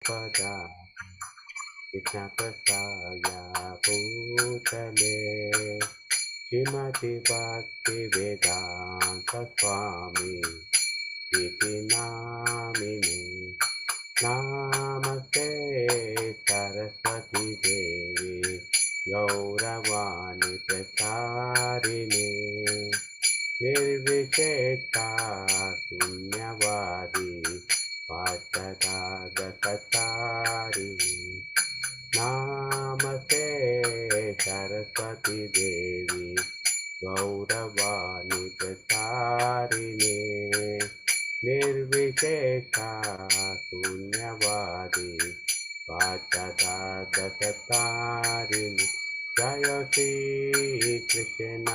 पदा कृष्ण प्रसाया भूतले श्रीमति भक्ति वेदांत स्वामी इति नामिने नमस्ते सरस्वती देवी गौरवाणी प्रचारिणे निर्विशेषा शून्यवादी पाश्चात्यागतचारिणे नमस्ते सरस्वती देवी गौरवाणी प्रचारिणे निर्विशेषा शून्यवादी पाश्चात्यागतचारिणे जय श्री कृष्ण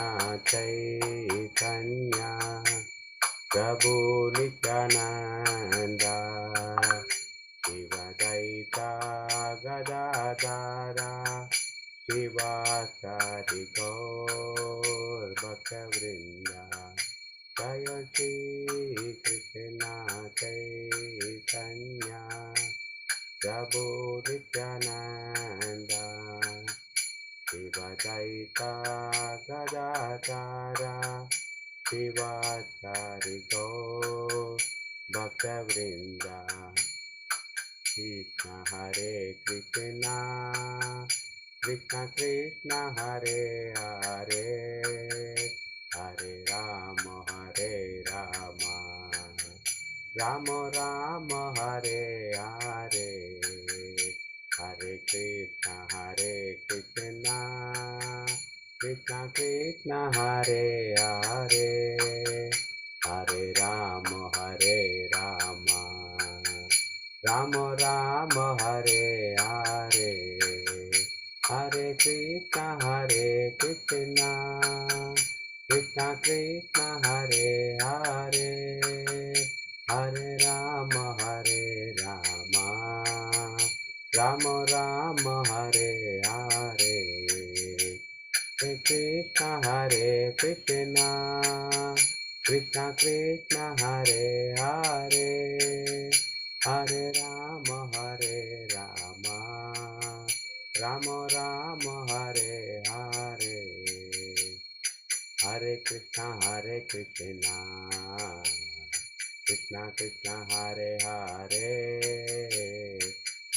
चैतन्य प्रभु नित्यानंद शिवदैता गदाधर शिवासादि गौरभक्तवृंद जय श्री कृष्ण चैतन्य प्रभु नित्यानंद शिवदैता गदाधर शिवासादि गौरभक्तवृंद कृष्ण हरे कृष्ण कृष्ण कृष्ण हरे हरे हरे राम राम राम हरे हरे हरे कृष्ण कृष्ण कृष्ण हरे हरे हरे राम राम राम हरे हरे हरे कृष्ण कृष्ण कृष्ण हरे हरे हरे राम राम राम हरे हरे हरे कृष्ण कृष्ण कृष्ण हरे हरे हरे राम राम राम हरे हरे हरे कृष्ण कृष्ण कृष्ण हरे हरे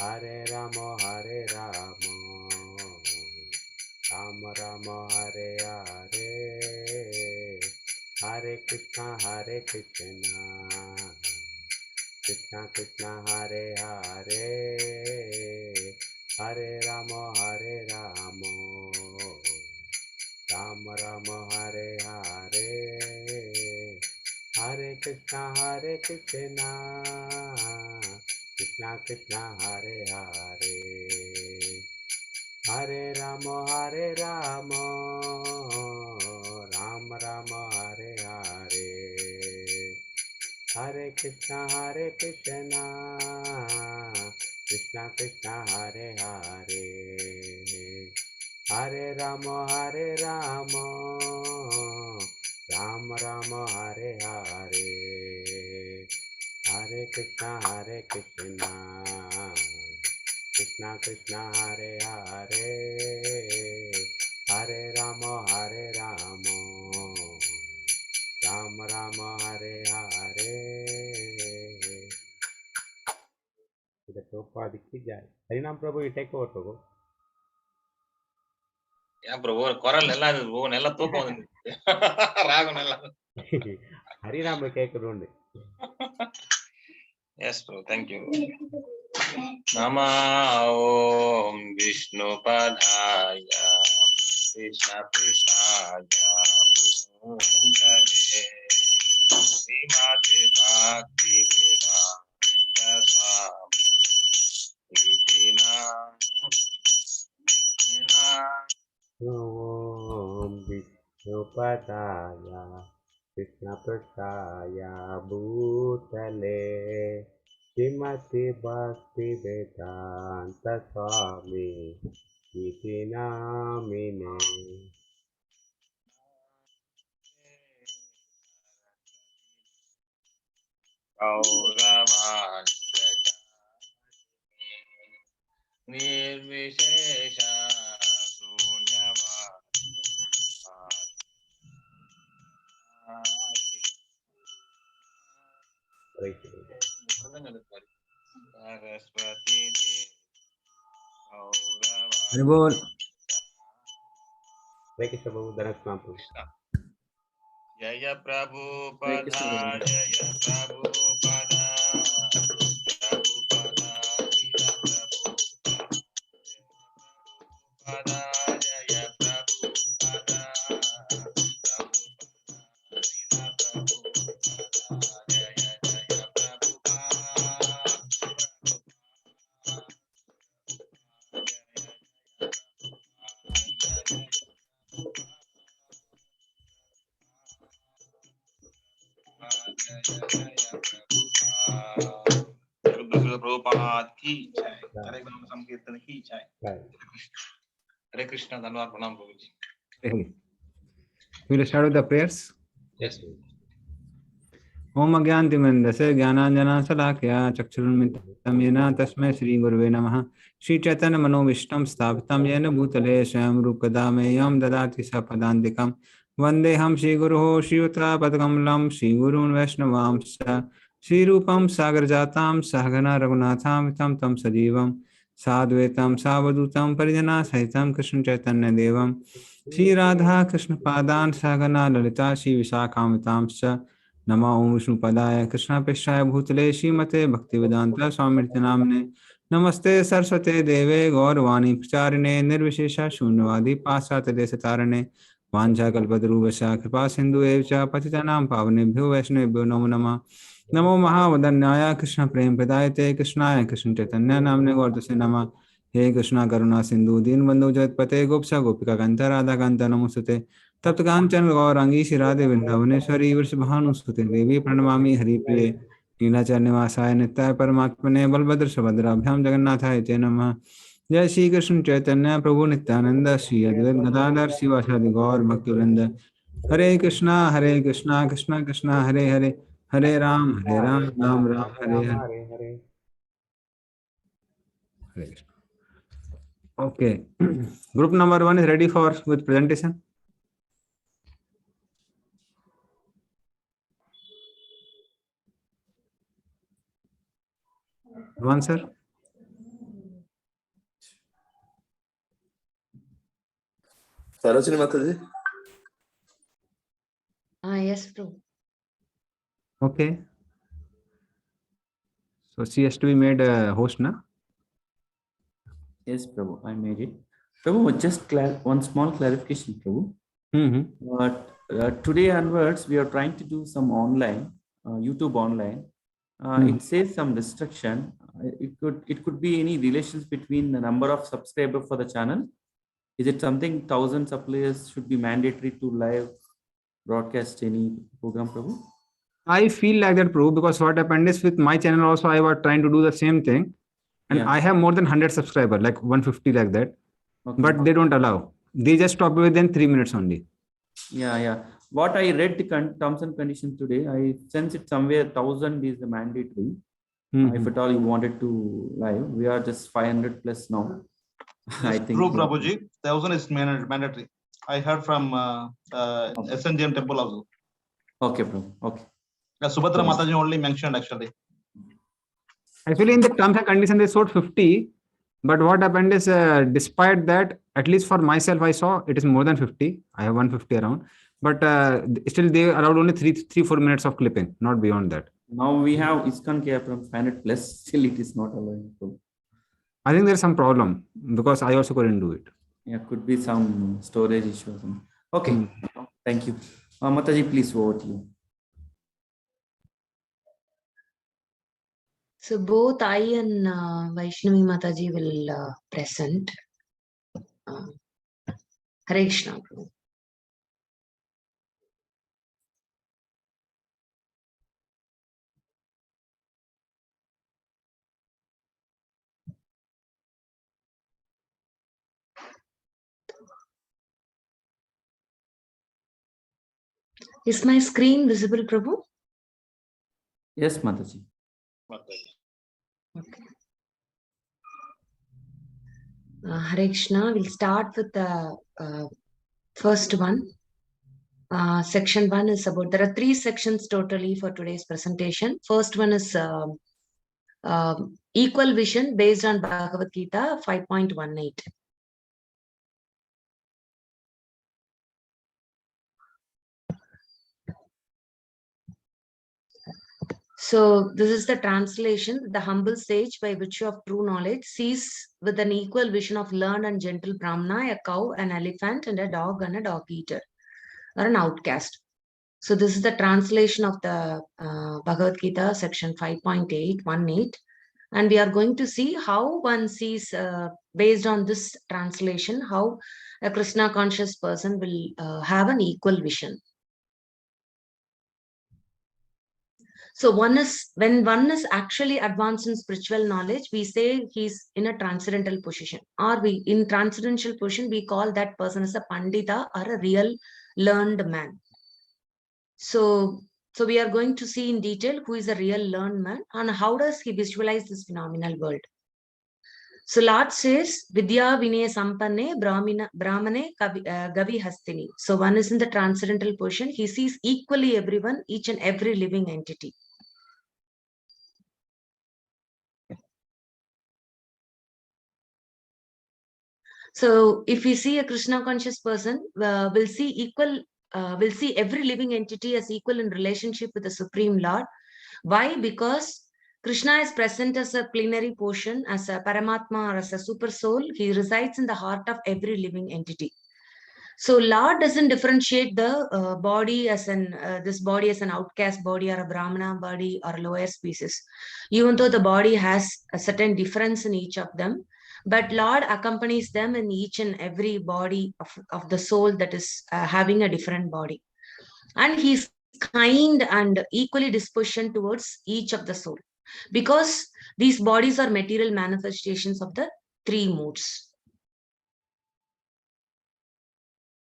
हरे राम राम राम हरे हरे हरे कृष्ण कृष्ण कृष्ण हरे हरे हरे राम राम राम हरे हरे हरे कृष्ण कृष्ण कृष्ण हरे हरे हरे राम राम राम हरे हरे हरे कृष्ण कृष्ण कृष्ण हरे हरे हरे राम राम राम हरे हरे हरे कृष्ण कृष्ण कृष्ण हरे हरे हरे राम राम राम हरे हरे प्रभुपादिकी जाए हरिनाम प्रभु you take over प्रभु ஏன் ப்ரோ குரல் நல்லா இருக்கு ப்ரோ நல்லா தூக்கம் வந்து ராகம் நல்லா ஹரிநாம கேட்கணும்னு எஸ் ப்ரோ தேங்க் யூ நம ஓம் விஷ்ணு பதாய கிருஷ்ண கிருஷ்ணாய பூதலே ஸ்ரீமதி பக்தி வேதாந்த ஸ்வாமி இதி ओम विष्णुपदाय कृष्णपृष्ठाय भूतले श्रीमति भक्ति वेदांत स्वामी इति नामिने गौरवाणी निर्विशेष हरि बोल। हरे कृष्ण प्रभु, धनस प्रभु। जय प्रभुपदा, जय प्रभुपदा, प्रभुपदा, जय प्रभुपदा, प्रभुपाद की जय। हरे नाम संकीर्तन की जय। हरे कृष्ण, धन्यवाद, प्रणाम प्रभु जी। We'll start with the prayers. Yes. ओम अज्ञानतिमिरन्दस्य ज्ञानाञ्जनाशलाकया चक्षुरुन्मिलितं येन तस्मै श्रीगुरवे नमः। श्रीचैतन्यमनोभीष्टं स्थापितं येन भूतले स्वयं रूपकदा मह्यं ददाति सपदान्तिकं। वन्देऽहं श्रीगुरोः श्रीयुतापदकमलं श्रीगुरून् वैष्णवांश्च श्रीरूपं सागरजातां सहगना रघुनाथामितं तं सजीवं साद्वैतं सावधूतं परिजनासहितं कृष्णचैतन्यदेवं श्रीराधा कृष्णपादान् सहगना ललिता श्रीविशाखान्वितांश्च नमो ओं विष्णुपदाय कृष्णापेक्षाय भूतले श्रीमते भक्तिवेदांत स्वामी नामने। नमस्ते सरस्वते देवे गौरवाणी प्रचारिणे निर्विशेष शून्यवादी पाश्चात्यदेशतारिणे वाञ्छाकल्पतरुभ्यश्च कृपा सिन्धु एव च पतितानां पावनेभ्यो वैष्णवेभ्यो नमो नमः। नमो महावदन्याय कृष्ण प्रेम प्रदायते कृष्णाय कृष्ण चैतन्य नामने गौरतसे नमः। हे कृष्णा करुणा सिंधु दीनबंधु जगत्पते गोपीशा गोपिका कांता राधा कांता नमोस्तुते। तप्त कांचन गौरांगी शिराधे वृंदावनेश्वरी वृषभानुसुते देवी प्रणमामि हरिप्रिये नीलाचल निवासाय नित्याय परमात्मने बलभद्र सुभद्राभ्याम जगन्नाथाय ते नमः। जय श्री कृष्ण चैतन्य प्रभु नित्यानंद श्री अद्वैत गदाधर शिवासादि गौर भक्तवृंद। हरे कृष्णा कृष्णा कृष्णा हरे हरे, हरे Ram Ram Ram Hare Hare Hare. Okay. Group number 1 is ready for with presentation. One sir. Sarojini Mataji. Yes, Prabhu. Okay. So she has to be made a host, na? Yes, Prabhu, I made it. Prabhu, just one small clarification, Prabhu. Today onwards, we are trying to do some online, YouTube online. It says some restriction. It could be any relations between the number of subscribers for the channel. Is it something 1,000 suppliers should be mandatory to live broadcast any program, Prabhu? I feel like that, Prabhu, because what happened is with my channel also, I was trying to do the same thing. And Yeah. I have more than 100 subscribers, like 150 like that. Okay. But they don't allow. They just stop within 3 minutes only. Yeah. What I read the terms and conditions today, I sense it somewhere 1,000 is the mandatory. If at all you wanted to live, we are just 500 plus now. I think. True, Prabhuji. 1,000 is mandatory. I heard from SNGM temple also. Okay, bro. Okay. Subhadra Mataji only mentioned actually. Actually, in the terms and conditions, they showed 50. But what happened is, despite that, at least for myself, I saw it is more than 50. I have 150 around. But still, they allowed only 3-4 minutes of clipping, not beyond that. Now we have ISKCON Care from 500 plus. Still, it is not allowing. I think there's some problem because I also couldn't do it. Yeah, could be some storage issues. Okay. Thank you. Mataji, please over to you. So both I and Vaishnavi Mataji will present. Hare Krishna, Prabhu. Is my screen visible, Prabhu? Yes, Mataji. Okay. Hare Krishna. We'll start with the first one. Section 1 is about, there are 3 sections totally for today's presentation. First one is equal vision based on Bhagavad Gita 5.18. So this is the translation. The humble sage, by virtue of true knowledge, sees with an equal vision of learned and gentle Brahmana, a cow, an elephant, and a dog eater, or an outcast. So this is the translation of the Bhagavad Gita, section 5.18. And we are going to see how one sees, based on this translation, how a Krishna conscious person will have an equal vision. So one is, when one is actually advanced in spiritual knowledge, we say he's in a transcendental position, or we in transcendental position, we call that person as a Pandita or a real learned man. So we are going to see in detail who is a real learned man and how does he visualize this phenomenal world. So Lord says, Vidya Vinaya Sampanne Brahmane Gavi Hastini. So one is in the transcendental position. He sees equally everyone, each and every living entity. So if we see a Krishna conscious person, we'll see every living entity as equal in relationship with the Supreme Lord. Why? Because Krishna is present as a plenary portion, as a Paramatma or as a super soul. He resides in the heart of every living entity. So Lord doesn't differentiate the body as this body as an outcast body or a Brahmana body or a lower species, even though the body has a certain difference in each of them. But Lord accompanies them in each and every body of the soul that is having a different body. And he's kind and equally disposition towards each of the soul, because these bodies are material manifestations of the 3 moods.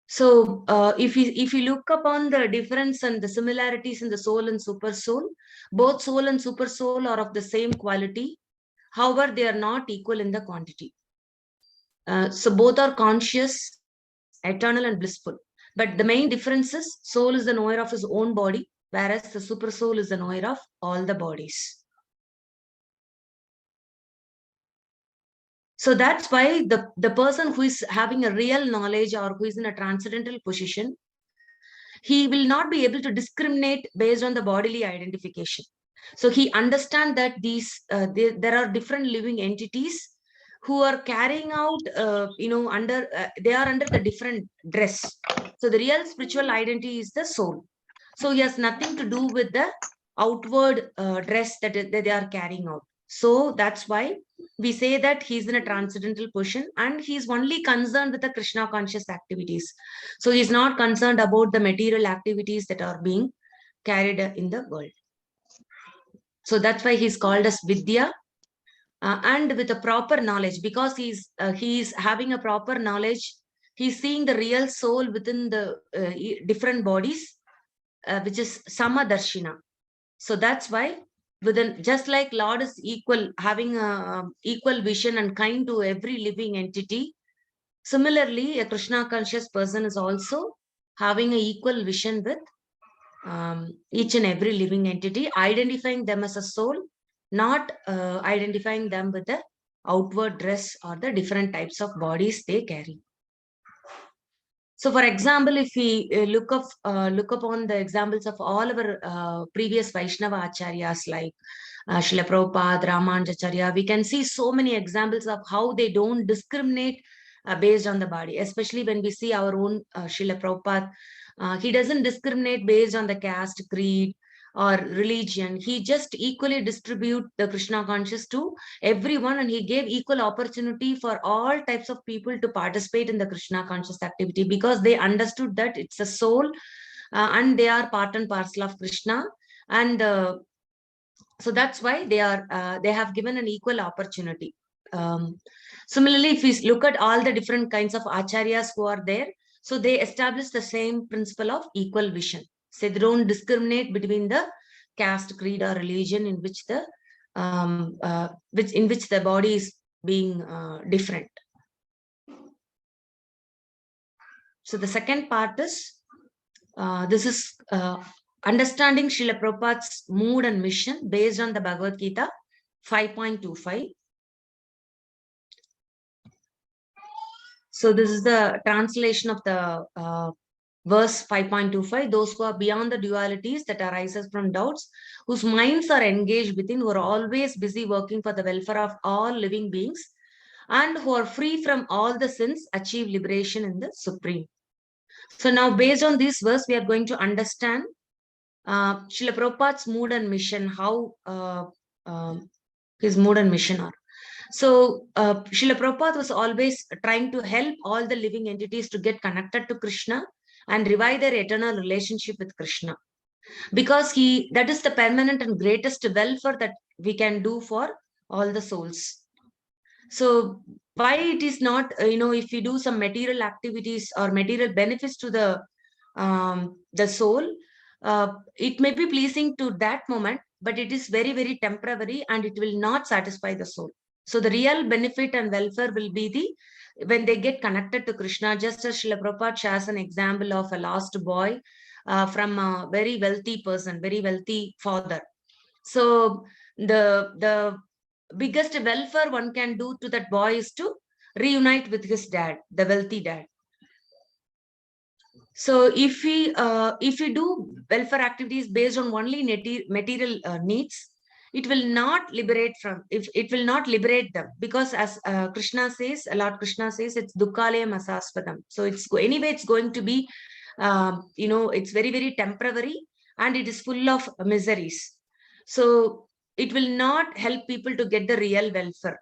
So if you look upon the difference and the similarities in the soul and super soul, both soul and super soul are of the same quality. However, they are not equal in the quantity. So both are conscious, eternal and blissful. But the main difference is soul is the knower of his own body, whereas the super soul is the knower of all the bodies. So that's why the person who is having a real knowledge or who is in a transcendental position, he will not be able to discriminate based on the bodily identification. So he understands that there are different living entities who are carrying out, they are under the different dress. So the real spiritual identity is the soul. So he has nothing to do with the outward dress that they are carrying out. So that's why we say that he's in a transcendental position and he's only concerned with the Krishna conscious activities. So he's not concerned about the material activities that are being carried in the world. So that's why he's called as Vidya, and with a proper knowledge, because he's having a proper knowledge. He's seeing the real soul within the different bodies, which is Samadarshina. So that's why just like Lord is equal, having a equal vision and kind to every living entity, similarly a Krishna conscious person is also having an equal vision with each and every living entity, identifying them as a soul, not identifying them with the outward dress or the different types of bodies they carry. So, for example, if we look upon the examples of all our previous Vaishnava acharyas like Srila Prabhupada, Ramanujacharya, we can see so many examples of how they don't discriminate based on the body. Especially when we see our own Srila Prabhupada, he doesn't discriminate based on the caste, creed, or religion. He just equally distribute the Krishna conscious to everyone, and he gave equal opportunity for all types of people to participate in the Krishna conscious activity, because they understood that it's a soul and they are part and parcel of Krishna, and so that's why they have given an equal opportunity. Similarly, if we look at all the different kinds of acharyas who are there, so they establish the same principle of equal vision. So they don't discriminate between the caste, creed, or religion in which the body is being different. So the second part is, this is understanding Srila Prabhupada's mood and mission based on the Bhagavad Gita 5.25. So this is the translation of the verse 5.25. Those who are beyond the dualities that arises from doubts, whose minds are engaged within, who are always busy working for the welfare of all living beings, and who are free from all the sins, achieve liberation in the Supreme. So now, based on this verse, we are going to understand Srila Prabhupada's mood and mission, how his mood and mission are. So Srila Prabhupada was always trying to help all the living entities to get connected to Krishna and revive their eternal relationship with Krishna. Because that is the permanent and greatest welfare that we can do for all the souls. So why it is not, if we do some material activities or material benefits to the soul, it may be pleasing to that moment, but it is very, very temporary and it will not satisfy the soul. So the real benefit and welfare will be when they get connected to Krishna, just as Srila Prabhupada shares an example of a lost boy from a very wealthy person, very wealthy father. So the biggest welfare one can do to that boy is to reunite with his dad, the wealthy dad. So if we do welfare activities based on only material needs, it will not liberate them, because as Krishna says, Lord Krishna says, it's dukkalayam asaspadam. So it's going to be, it's very, very temporary and it is full of miseries. So it will not help people to get the real welfare.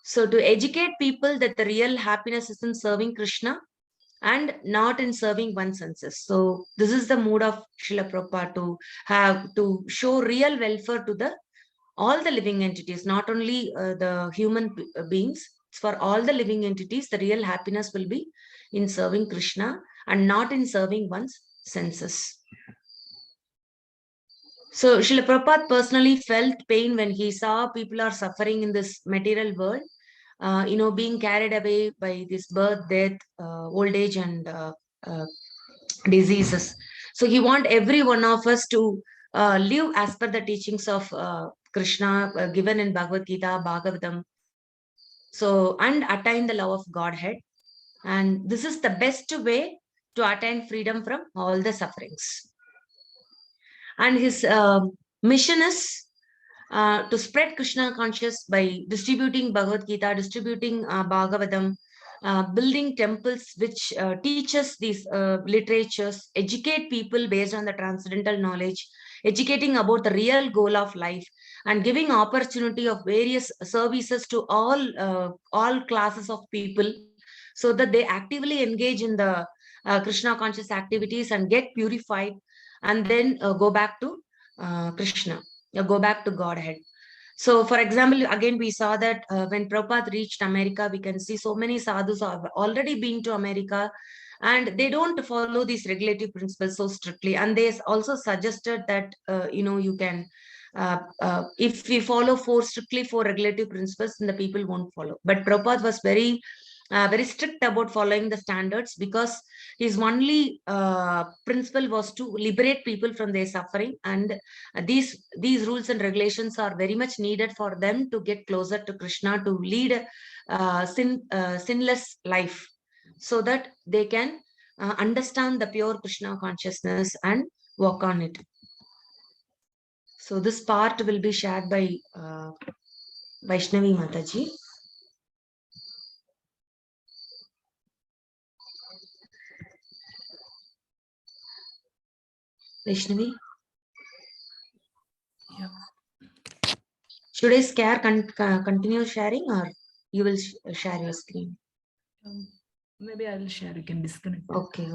So to educate people that the real happiness is in serving Krishna and not in serving one's senses. So this is the mood of Srila Prabhupada, to show real welfare to all the living entities, not only the human beings. For all the living entities, the real happiness will be in serving Krishna and not in serving one's senses. So Srila Prabhupada personally felt pain when he saw people are suffering in this material world, being carried away by this birth, death, old age, and diseases. So he wants every one of us to live as per the teachings of Krishna given in Bhagavad Gita, Bhagavatam. So, and attain the love of Godhead. And this is the best way to attain freedom from all the sufferings. And his mission is to spread Krishna consciousness by distributing Bhagavad Gita, distributing Bhagavatam, building temples which teaches these literatures, educate people based on the transcendental knowledge, educating about the real goal of life, and giving opportunity of various services to all classes of people, so that they actively engage in the Krishna conscious activities and get purified, and then go back to Krishna, go back to Godhead. So, for example, again, we saw that when Prabhupada reached America, we can see so many sadhus have already been to America, and they don't follow these regulative principles so strictly. And they also suggested that, you can, if we follow strictly four regulative principles, then the people won't follow. But Prabhupada was very strict about following the standards, because his only principle was to liberate people from their suffering, and these rules and regulations are very much needed for them to get closer to Krishna, to lead a sinless life, so that they can understand the pure Krishna consciousness and work on it. So this part will be shared by Vaishnavi Mataji. Vaishnavi? Yeah. Should I continue sharing, or you will share your screen? Maybe I will share. You can disconnect. Okay.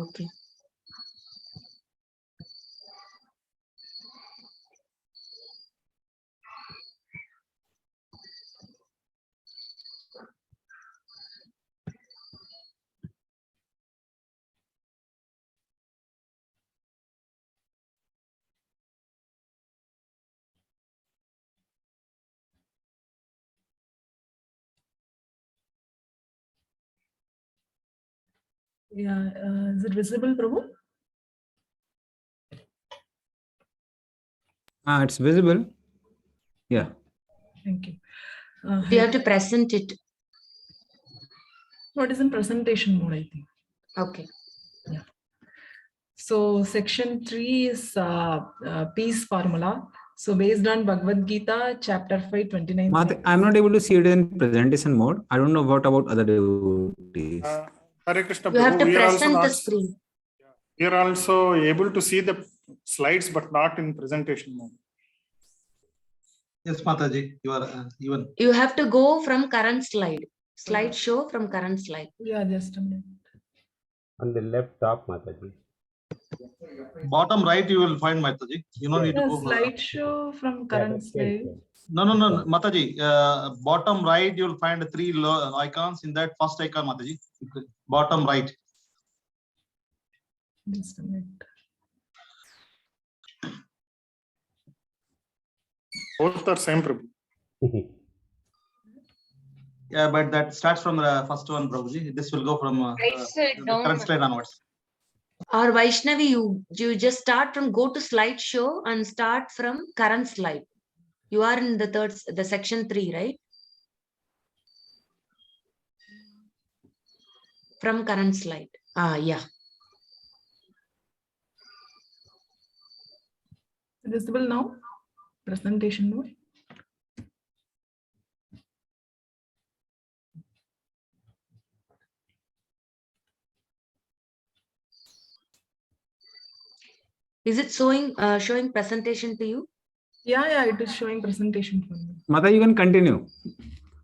Yeah, is it visible, Prabhu? It's visible. Yeah. Thank you. You have to present it. What is in presentation mode, I think. Okay. Yeah. So section 3 is peace formula. So based on Bhagavad Gita, chapter 5, 29. I'm not able to see it in presentation mode. I don't know what about other devotees. Hare Krishna, You have to Prabhu, we are also present the not, screen. we are also able to see the slides, but not in presentation mode. Yes, Mataji, you are even. You have to go from current slide. Slide show from current slide. Yeah, just a minute. On the left top, Mataji. Bottom right, you will find Mataji. You don't need to Yeah, go. slideshow from current slide. No, Mataji. Bottom right, you will find 3 icons. In that first icon, Mataji. Bottom right. Just a minute. Both are same, Prabhu. Yeah, but that starts from the first one, Prabhuji. This will go from the current slide onwards. Or Vaishnavi, you just start from go to slideshow and start from current slide. You are in the section 3, right? From current slide. Yeah. Visible now? Presentation mode. Is it showing presentation to you? Yeah, it is showing presentation for me. Mata, you can continue.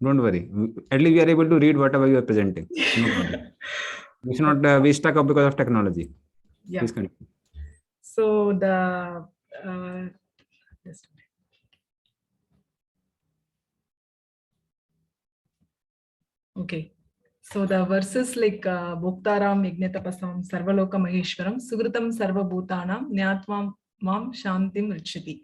Don't worry. At least we are able to read whatever you are presenting. No problem. We should not be stuck up because of technology. Yeah. Please continue. So the just a minute. Okay. So the verses like Bhoktaram Yajnatapasam Sarvaloka Maheshwaram Sugritam Sarva Bhutanam Nyatvam Mam Shantim Richati.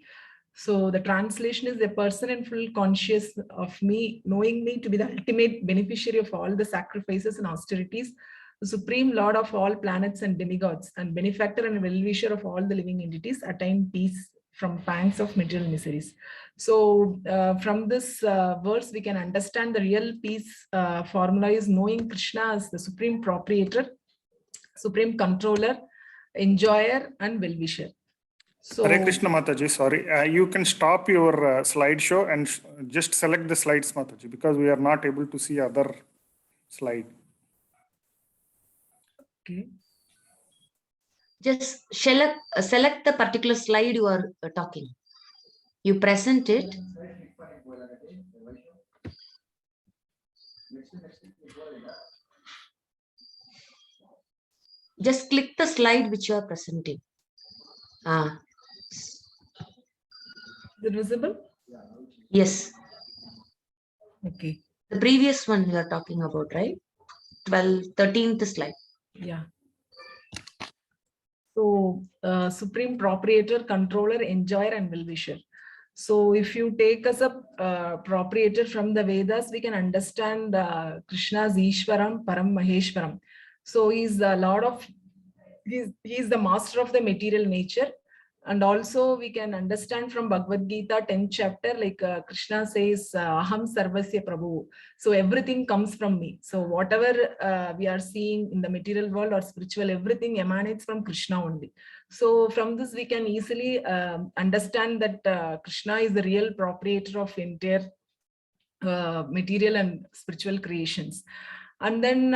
So the translation is a person in full conscious of me, knowing me to be the ultimate beneficiary of all the sacrifices and austerities, the supreme lord of all planets and demigods, and benefactor and well-wisher of all the living entities, attain peace from pangs of material miseries. So from this verse, we can understand the real peace formula is knowing Krishna as the supreme proprietor, supreme controller, enjoyer, and well-wisher. So, Hare Krishna, Mataji, sorry. You can stop your slideshow and just select the slides, Mataji, because we are not able to see other slide. okay. Just select the particular slide you are talking. You present it. Just click the slide which you are presenting. Is it visible? Yes. Okay. The previous one you are talking about, right? 13th slide. Yeah. So supreme proprietor, controller, enjoyer, and well-wisher. So if you take as a proprietor from the Vedas, we can understand Krishna's Ishwaram, Param Maheshwaram. So he's the Lord of, he's the master of the material nature. And also we can understand from Bhagavad Gita 10th chapter, like Krishna says, Aham Sarvasya Prabhu. So everything comes from me. So whatever we are seeing in the material world or spiritual, everything emanates from Krishna only. So from this, we can easily understand that Krishna is the real proprietor of entire material and spiritual creations. And then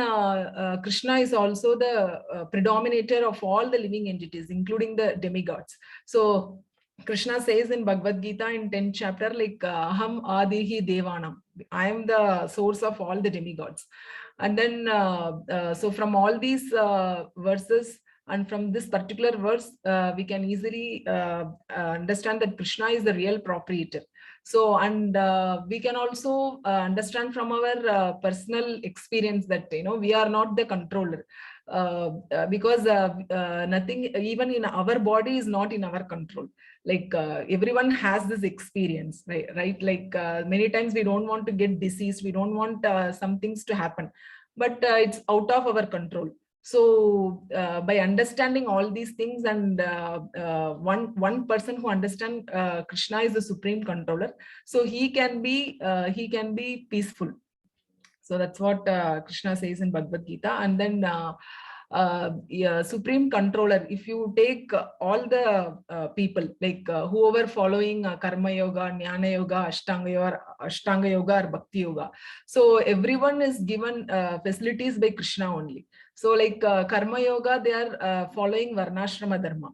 Krishna is also the predominator of all the living entities, including the demigods. So Krishna says in Bhagavad Gita in 10th chapter, like Aham Adihi Devanam. I am the source of all the demigods. And then, so from all these verses and from this particular verse, we can easily understand that Krishna is the real proprietor. So, and we can also understand from our personal experience that, we are not the controller because nothing, even in our body, is not in our control. Like everyone has this experience, right? Like many times we don't want to get diseased. We don't want some things to happen, but it's out of our control. So by understanding all these things, and one person who understands Krishna is the supreme controller, so he can be peaceful. So that's what Krishna says in Bhagavad Gita. And then supreme controller, if you take all the people, like whoever following karma yoga, jnana yoga, ashtanga yoga or bhakti yoga, so everyone is given facilities by Krishna only. So like karma yoga, they are following varnashrama dharma.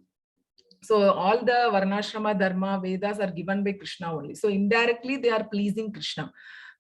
So all the varnashrama dharma Vedas are given by Krishna only. So indirectly they are pleasing Krishna.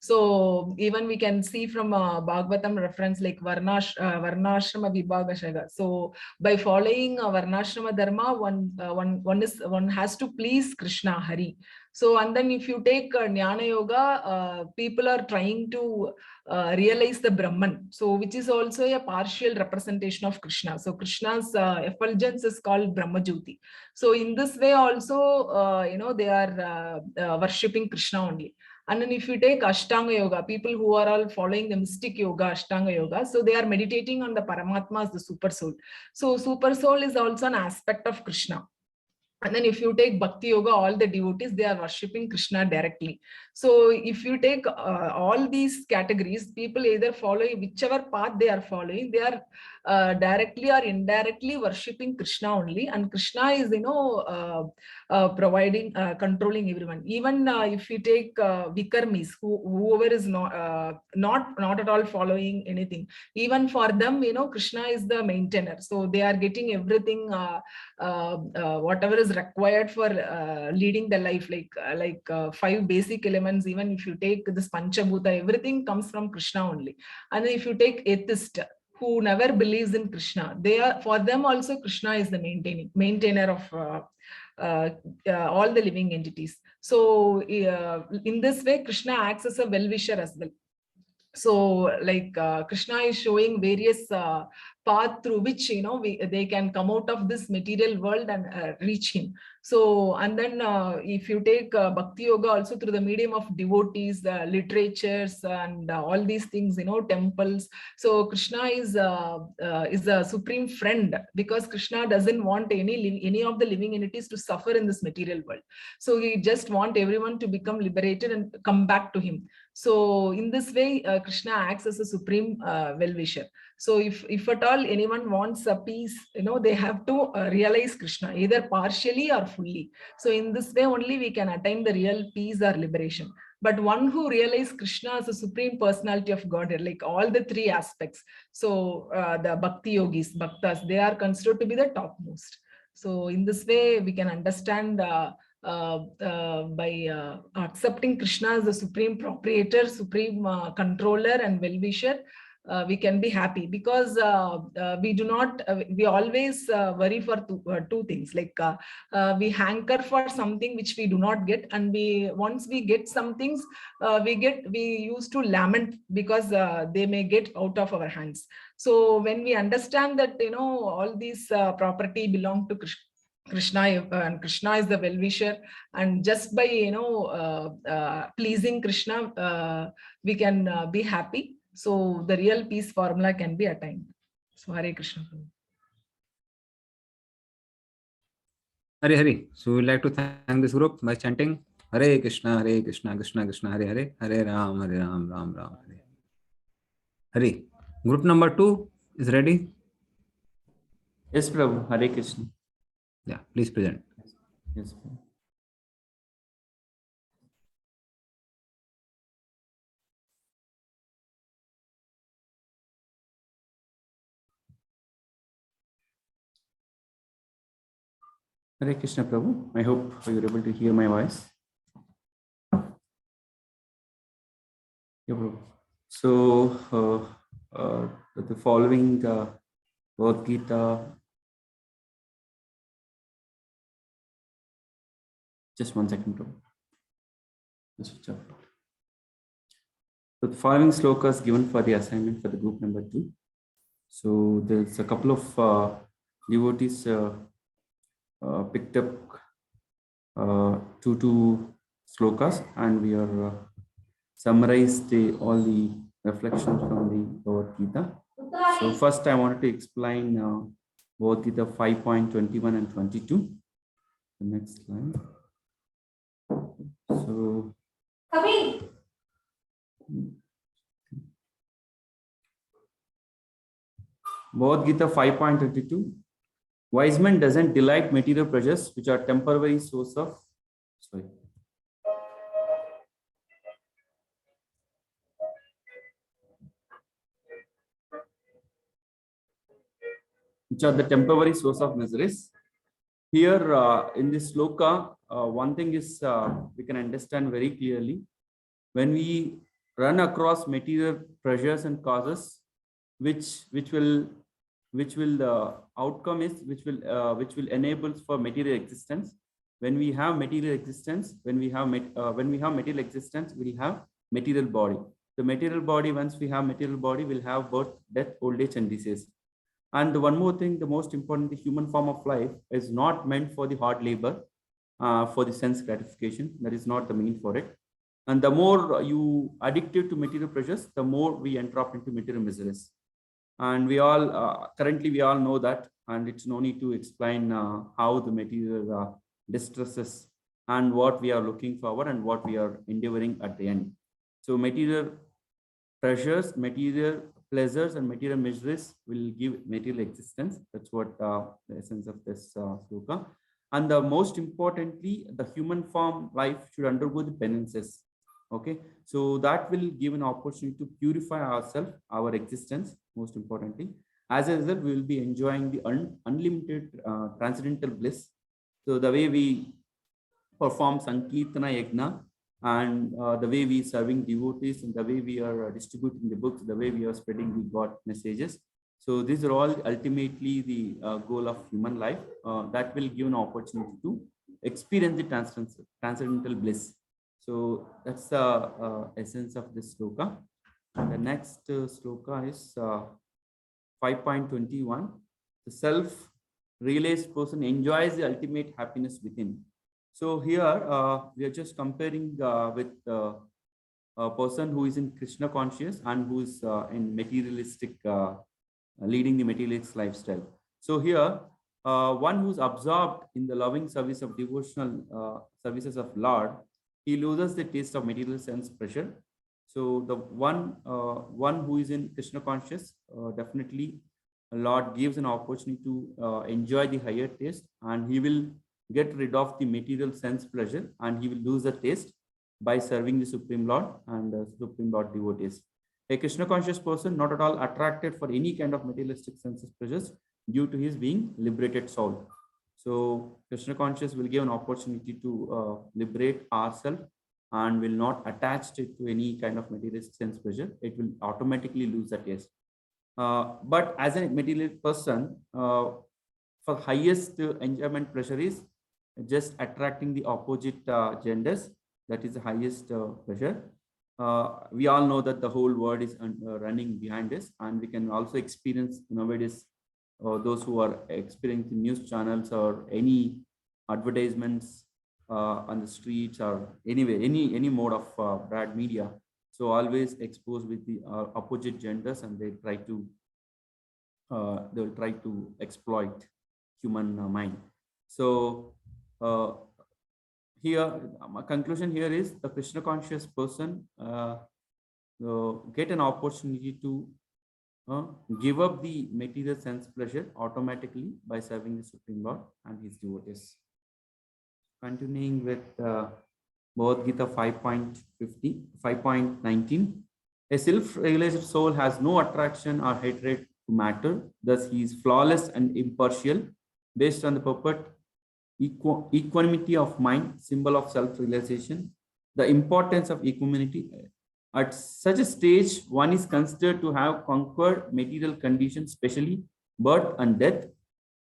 So even we can see from Bhagavatam reference like varnashrama vibhagashaga. So by following varnashrama dharma, one has to please Krishna, Hari. So and then if you take jnana yoga, people are trying to realize the Brahman, so which is also a partial representation of Krishna. So Krishna's effulgence is called Brahma Jyoti. So in this way also, they are worshipping Krishna only. And then if you take Ashtanga yoga, people who are all following the mystic yoga, Ashtanga yoga, so they are meditating on the Paramatma as the super soul. So super soul is also an aspect of Krishna. And then if you take Bhakti Yoga, all the devotees, they are worshipping Krishna directly. So if you take all these categories, people either follow whichever path they are following, they are directly or indirectly worshipping Krishna only. And Krishna is, providing, controlling everyone. Even if you take Vikarmis, whoever is not at all following anything, even for them, Krishna is the maintainer. So they are getting everything, whatever is required for leading the life, like 5 basic elements. Even if you take this Panchabhuta, everything comes from Krishna only. And then if you take atheist who never believes in Krishna, for them also Krishna is the maintainer of all the living entities. So in this way, Krishna acts as a well-wisher as well. So like Krishna is showing various path through which they can come out of this material world and reach him. So and then if you take Bhakti Yoga, also through the medium of devotees, literatures and all these things, temples. So Krishna is a supreme friend, because Krishna doesn't want any of the living entities to suffer in this material world. So he just wants everyone to become liberated and come back to him. So in this way, Krishna acts as a supreme well-wisher. So if at all anyone wants a peace, they have to realize Krishna either partially or fully. So in this way only we can attain the real peace or liberation. But one who realizes Krishna as a supreme personality of Godhead, like all the 3 aspects. So the Bhakti Yogis, Bhaktas, they are considered to be the topmost. So in this way we can understand by accepting Krishna as the supreme proprietor, supreme controller and well-wisher, we can be happy, because we always worry for two things, like we hanker for something which we do not get, and once we get some things, we used to lament because they may get out of our hands. So when we understand that all these property belong to Krishna, and Krishna is the well-wisher, and just by pleasing Krishna, we can be happy. So the real peace formula can be attained. So Hare Krishna. Hare Hare. So we'd like to thank this group by chanting Hare Krishna, Krishna Krishna, Hare Hare, Hare Ram, Ram Ram, Hare Hare. Group number 2 is ready. Yes, Prabhu. Hare Krishna. Yeah, please present. Yes, Prabhu. Hare Krishna, Prabhu. I hope you're able to hear my voice. Yeah, Prabhu. So the following Bhagavad Gita. Just 1 second, Prabhu. So the following slokas given for the assignment for the group number 2. So there's a couple of devotees picked up 2 slokas, and we are summarized all the reflections from the Bhagavad Gita. So first I wanted to explain Bhagavad Gita 5.21 and 22. The next slide. So Bhagavad Gita 5.32. Wise man doesn't delight material pleasures which are temporary source of which are the temporary source of miseries. Here in this sloka, one thing is we can understand very clearly. When we run across material pressures and causes, which will the outcome is which will enable for material existence. When we have material existence, when we have material existence, we'll have material body. The material body, once we have material body, will have birth, death, old age, and disease. And one more thing, the most important, the human form of life is not meant for the hard labor, for the sense gratification. That is not the mean for it. And the more you addicted to material pressures, the more we entrap into material miseries. And we all currently we all know that, and it's no need to explain how the material distresses and what we are looking forward and what we are endeavoring at the end. So material pressures, material pleasures, and material miseries will give material existence. That's what the essence of this sloka. And the most importantly, the human form life should undergo the penances. Okay, so that will give an opportunity to purify ourselves, our existence, most importantly. As a result, we will be enjoying the unlimited transcendental bliss. So the way we perform Sankirtana Yajna, and the way we serving devotees, and the way we are distributing the books, the way we are spreading the God messages. So these are all ultimately the goal of human life that will give an opportunity to experience the transcendental bliss. So that's the essence of this sloka. And the next sloka is 5.21. The self-realized person enjoys the ultimate happiness within. So here we are just comparing with a person who is in Krishna conscious and who is in materialistic, leading the materialistic lifestyle. So here, one who's absorbed in the loving service of devotional services of Lord, he loses the taste of material sense pressure. So the one who is in Krishna conscious, definitely Lord gives an opportunity to enjoy the higher taste, and he will get rid of the material sense pleasure, and he will lose the taste by serving the Supreme Lord and Supreme Lord devotees. A Krishna conscious person not at all attracted for any kind of materialistic senses pleasures due to his being liberated soul. So Krishna conscious will give an opportunity to liberate ourselves and will not attach it to any kind of materialistic sense pleasure. It will automatically lose the taste. But as a material person, for highest enjoyment pleasure is just attracting the opposite genders. That is the highest pleasure. We all know that the whole world is running behind this, and we can also experience nowadays those who are experiencing news channels or any advertisements on the streets or anyway, any mode of bad media. So always exposed with the opposite genders, and they will try to exploit human mind. So here, my conclusion here is the Krishna conscious person get an opportunity to give up the material sense pleasure automatically by serving the Supreme Lord and his devotees. Continuing with Bhagavad Gita 5.19. A self-realized soul has no attraction or hatred to matter. Thus, he is flawless and impartial, based on the purport, equanimity of mind, symbol of self-realization. The importance of equanimity. At such a stage, one is considered to have conquered material conditions, especially birth and death.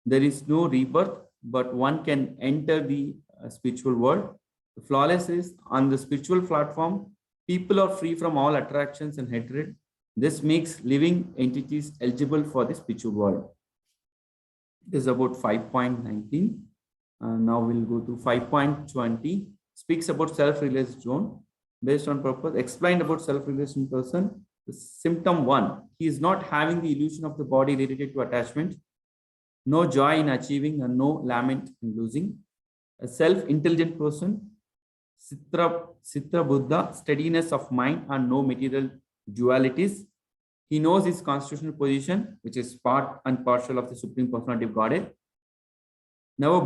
There is no rebirth, but one can enter the spiritual world. The flawless is on the spiritual platform. People are free from all attractions and hatred. This makes living entities eligible for the spiritual world. This is about 5.19. Now we'll go to 5.20. Speaks about self-realized zone. Based on purpose, explained about self-realization person. Symptom 1, he is not having the illusion of the body related to attachment, no joy in achieving and no lament in losing. A self-intelligent person, Sitra Buddha, steadiness of mind and no material dualities. He knows his constitutional position, which is part and partial of the Supreme Personality of Godhead. Never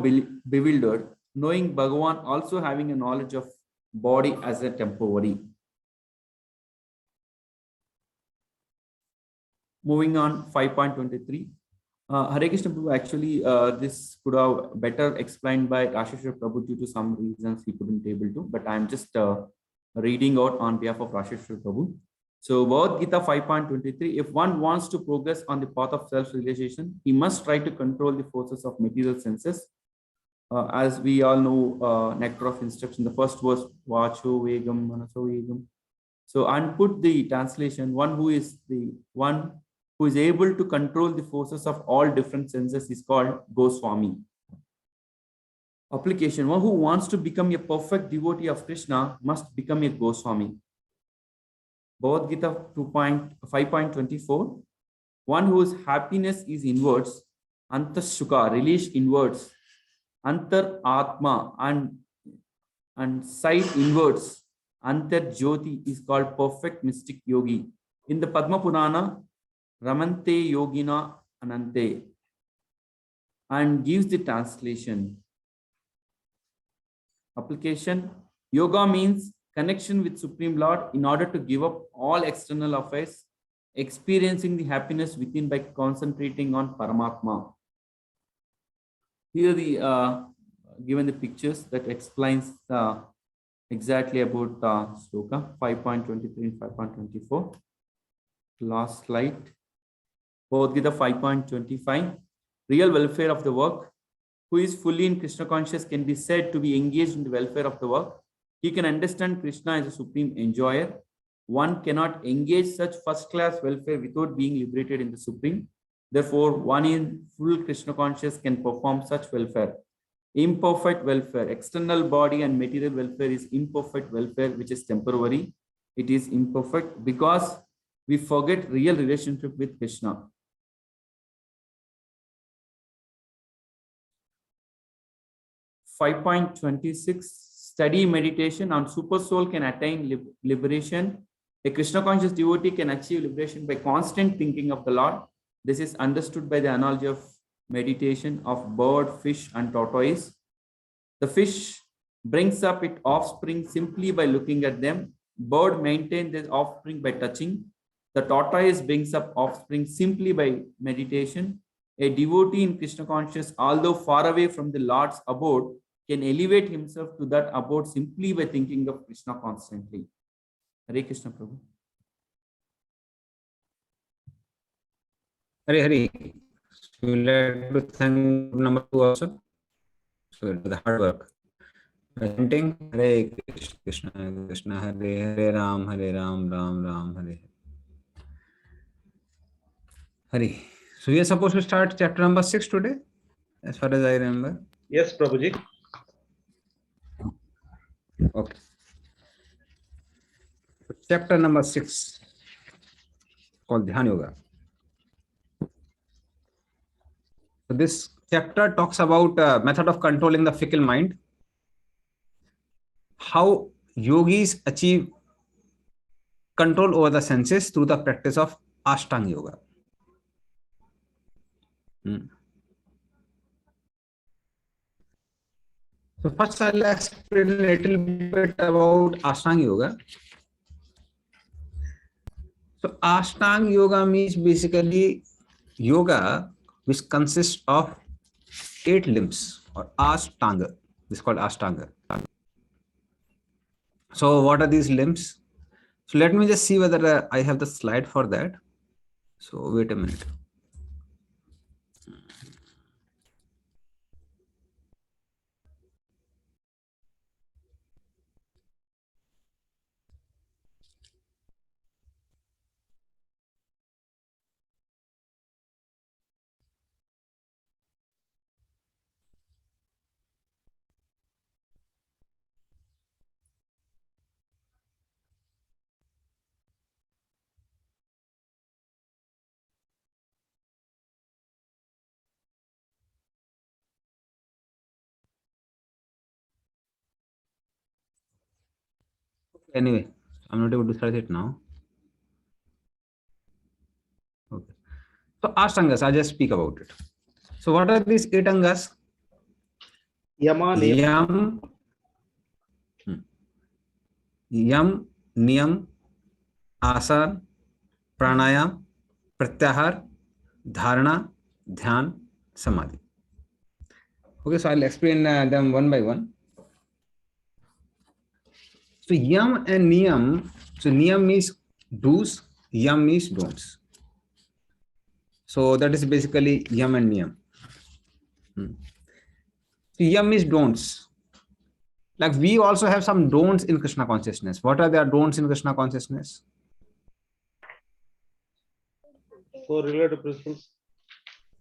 bewildered, knowing Bhagavan, also having a knowledge of body as a temporary. Moving on, 5.23. Hare Krishna Prabhu, actually, this could have better explained by Rasheshwar Prabhu due to some reasons he couldn't able to, but I'm just reading out on behalf of Rasheshwar Prabhu. So, Bhagavad Gita 5.23, if one wants to progress on the path of self-realization, he must try to control the forces of material senses. As we all know, nectar of instruction, the first verse, Vacho Vegam, Manaso Vegam. So, and put the translation, one who is able to control the forces of all different senses is called Goswami. Application, one who wants to become a perfect devotee of Krishna must become a Goswami. Bhagavad Gita 5.24, one whose happiness is inwards, Antashuka, release inwards, Antar Atma, and sight inwards, Antar Jyoti is called perfect mystic yogi. In the Padma Purana, Ramante Yogina Anante, and gives the translation. Application, yoga means connection with Supreme Lord in order to give up all external affairs, experiencing the happiness within by concentrating on Paramatma. Here the given the pictures that explains exactly about sloka 5.23 and 5.24. Last slide. Bhagavad Gita 5.25. Real welfare of the work. Who is fully in Krishna conscious can be said to be engaged in the welfare of the work. He can understand Krishna as a supreme enjoyer. One cannot engage such first-class welfare without being liberated in the Supreme. Therefore, one in full Krishna conscious can perform such welfare. Imperfect welfare, external body and material welfare is imperfect welfare, which is temporary. It is imperfect because we forget real relationship with Krishna. (5.26) Study meditation on super soul can attain liberation. A Krishna conscious devotee can achieve liberation by constant thinking of the Lord. This is understood by the analogy of meditation of bird, fish, and tortoise. The fish brings up its offspring simply by looking at them. Bird maintains their offspring by touching. The tortoise brings up offspring simply by meditation. A devotee in Krishna conscious, although far away from the Lord's abode, can elevate himself to that abode simply by thinking of Krishna constantly. Hare Krishna Prabhu. Hare. So we like to thank number 2 also. So the hard work. Chanting Hare Krishna, Krishna Hare Hare, Ram Ram, Ram Hare Hare. So we are supposed to start chapter number 6 today, as far as I remember. Yes, Prabhuji. Okay. Chapter number 6 called Dhyan Yoga. So this chapter talks about method of controlling the fickle mind, how yogis achieve control over the senses through the practice of Ashtanga Yoga. So first I'll explain a little bit about Ashtanga Yoga. So Ashtanga Yoga means basically yoga which consists of 8 limbs or Ashtanga. This is called Ashtanga. So what are these limbs? So let me just see whether I have the slide for that. So wait a minute. Anyway, I'm not able to search it now. Okay. So Ashtangas, I'll just speak about it. So what are these 8 angas? Yama, Yam, Yam, Niyam, Asana, Pranayam, Pratyahar, Dharana, Dhyan, Samadhi. Okay, so I'll explain them one by one. So Yam and Niyam, so Niyam means do's, Yam means don'ts. So that is basically Yam and Niyam. So Yam means don'ts. Like we also have some don'ts in Krishna consciousness. What are their don'ts in Krishna consciousness? 4 related principles.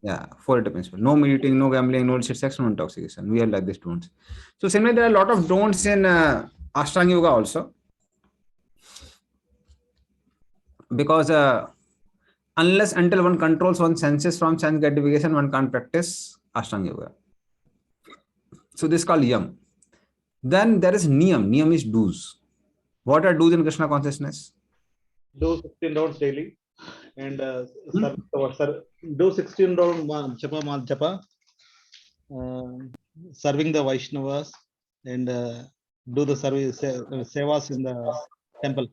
Yeah, 4 principles. No eating, no gambling, no illicit sex, no intoxication. We have like this don'ts. So similarly, there are a lot of don'ts in Ashtanga Yoga also. Because unless until one controls one's senses from sense gratification, one can't practice Ashtanga Yoga. So this is called Yam. Then there is Niyam. Niyam is do's. What are do's in Krishna consciousness? Do 16 rounds daily. And do 16 round japa, serving the Vaishnavas, and do the service sevas in the temple.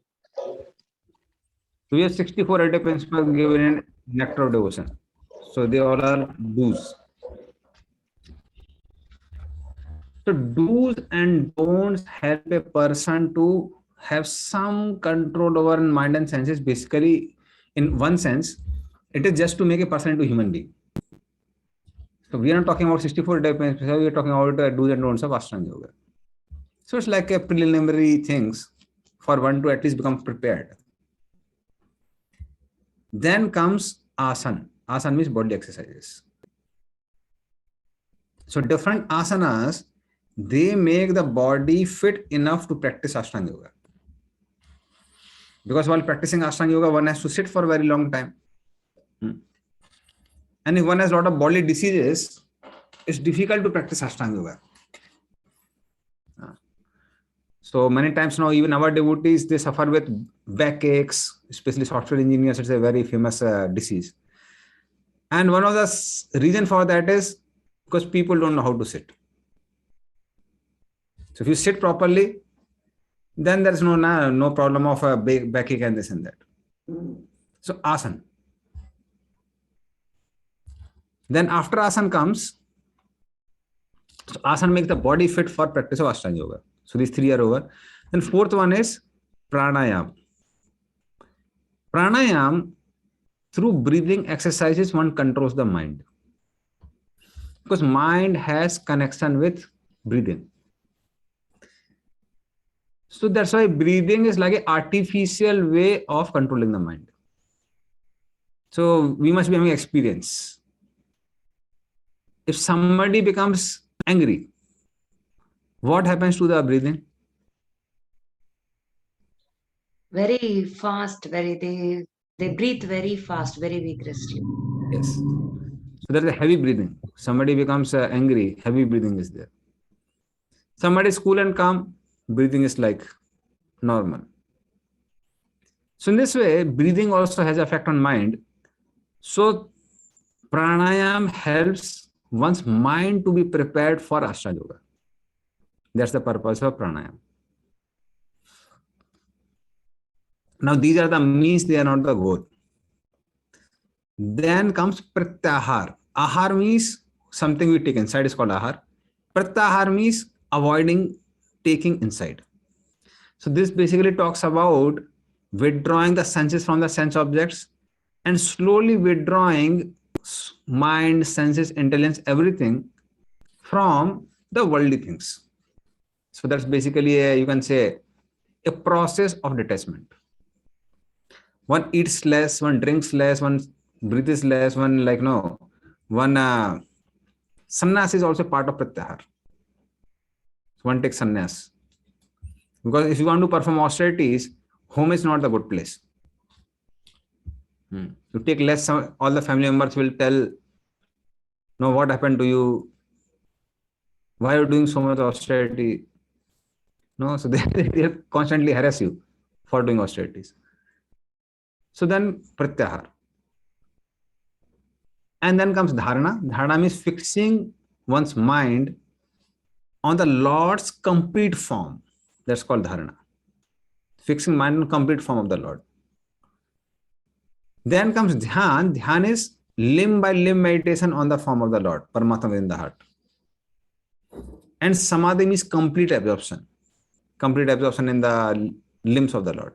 We have 64 Advaita principles given in Nectar of Devotion. So they all are do's. So do's and don'ts help a person to have some control over mind and senses. Basically, in one sense, it is just to make a person into human being. So we are not talking about 64 Advaita principles. We are talking about do's and don'ts of Ashtanga Yoga. So it's like a preliminary things for one to at least become prepared. Then comes asana. Asana means body exercises. So different asanas, they make the body fit enough to practice Ashtanga Yoga. Because while practicing Ashtanga Yoga, one has to sit for a very long time. And if one has a lot of body diseases, it's difficult to practice Ashtanga Yoga. So many times now, even our devotees, they suffer with backaches, especially software engineers. It's a very famous disease. And one of the reason for that is because people don't know how to sit. So if you sit properly, then there's no problem of a backache and this and that. So asana. Then after asana comes, so asana makes the body fit for practice of Ashtanga Yoga. So these 3 are over. Then 4th one is pranayam. Pranayam, through breathing exercises, one controls the mind. Because mind has connection with breathing. So that's why breathing is like an artificial way of controlling the mind. So we must be having experience. If somebody becomes angry, what happens to the breathing? Very fast, they breathe very fast, very vigorously. Yes. So there's a heavy breathing. Somebody becomes angry, heavy breathing is there. Somebody is cool and calm, breathing is like normal. So in this way, breathing also has effect on mind. So pranayam helps one's mind to be prepared for Ashtanga Yoga. That's the purpose of pranayam. Now these are the means, they are not the goal. Then comes pratyahar. Ahar means something we take inside is called ahar. Pratyahar means avoiding taking inside. So this basically talks about withdrawing the senses from the sense objects and slowly withdrawing mind, senses, intelligence, everything from the worldly things. So that's basically you can say a process of detachment. One eats less, one drinks less, one breathes less, one sannyas is also part of pratyahar. So one takes sannyas. Because if you want to perform austerities, home is not the good place. You take less, all the family members will tell, no, what happened to you? Why are you doing so much austerity? No, so they constantly harass you for doing austerities. So then pratyahar. And then comes dharana. Dharana means fixing one's mind on the Lord's complete form. That's called dharana. Fixing mind on complete form of the Lord. Then comes dhyan. Dhyan is limb by limb meditation on the form of the Lord, Paramatma within the heart. And samadhi means complete absorption in the limbs of the Lord.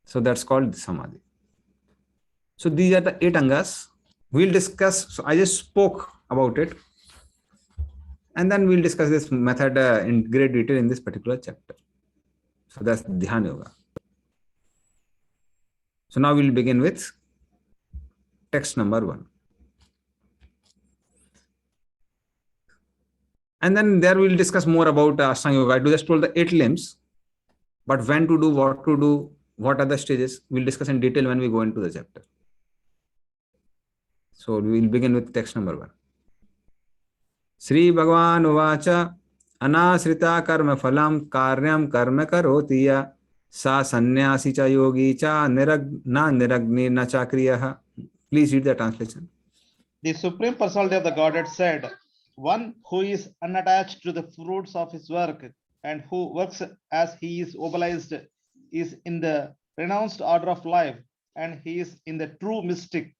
So that's called samadhi. So these are the 8 angas. We'll discuss, so I just spoke about it. And then we'll discuss this method in great detail in this particular chapter. So that's Dhyana Yoga. So now we'll begin with text number 1. And then there we'll discuss more about Ashtanga Yoga. I just told the 8 limbs, but when to do, what are the stages, we'll discuss in detail when we go into the chapter. So we'll begin with text number 1. Sri Bhagavan Uvacha Anasrita Karma Phalam Karyam Karma Karotiya Sa Sannyasi Cha Yogi Cha Niragni Na Chakriyaha. Please read the translation. The Supreme Personality of the Godhead said, one who is unattached to the fruits of his work and who works as he is obliged is in the renounced order of life, and he is in the true mystic,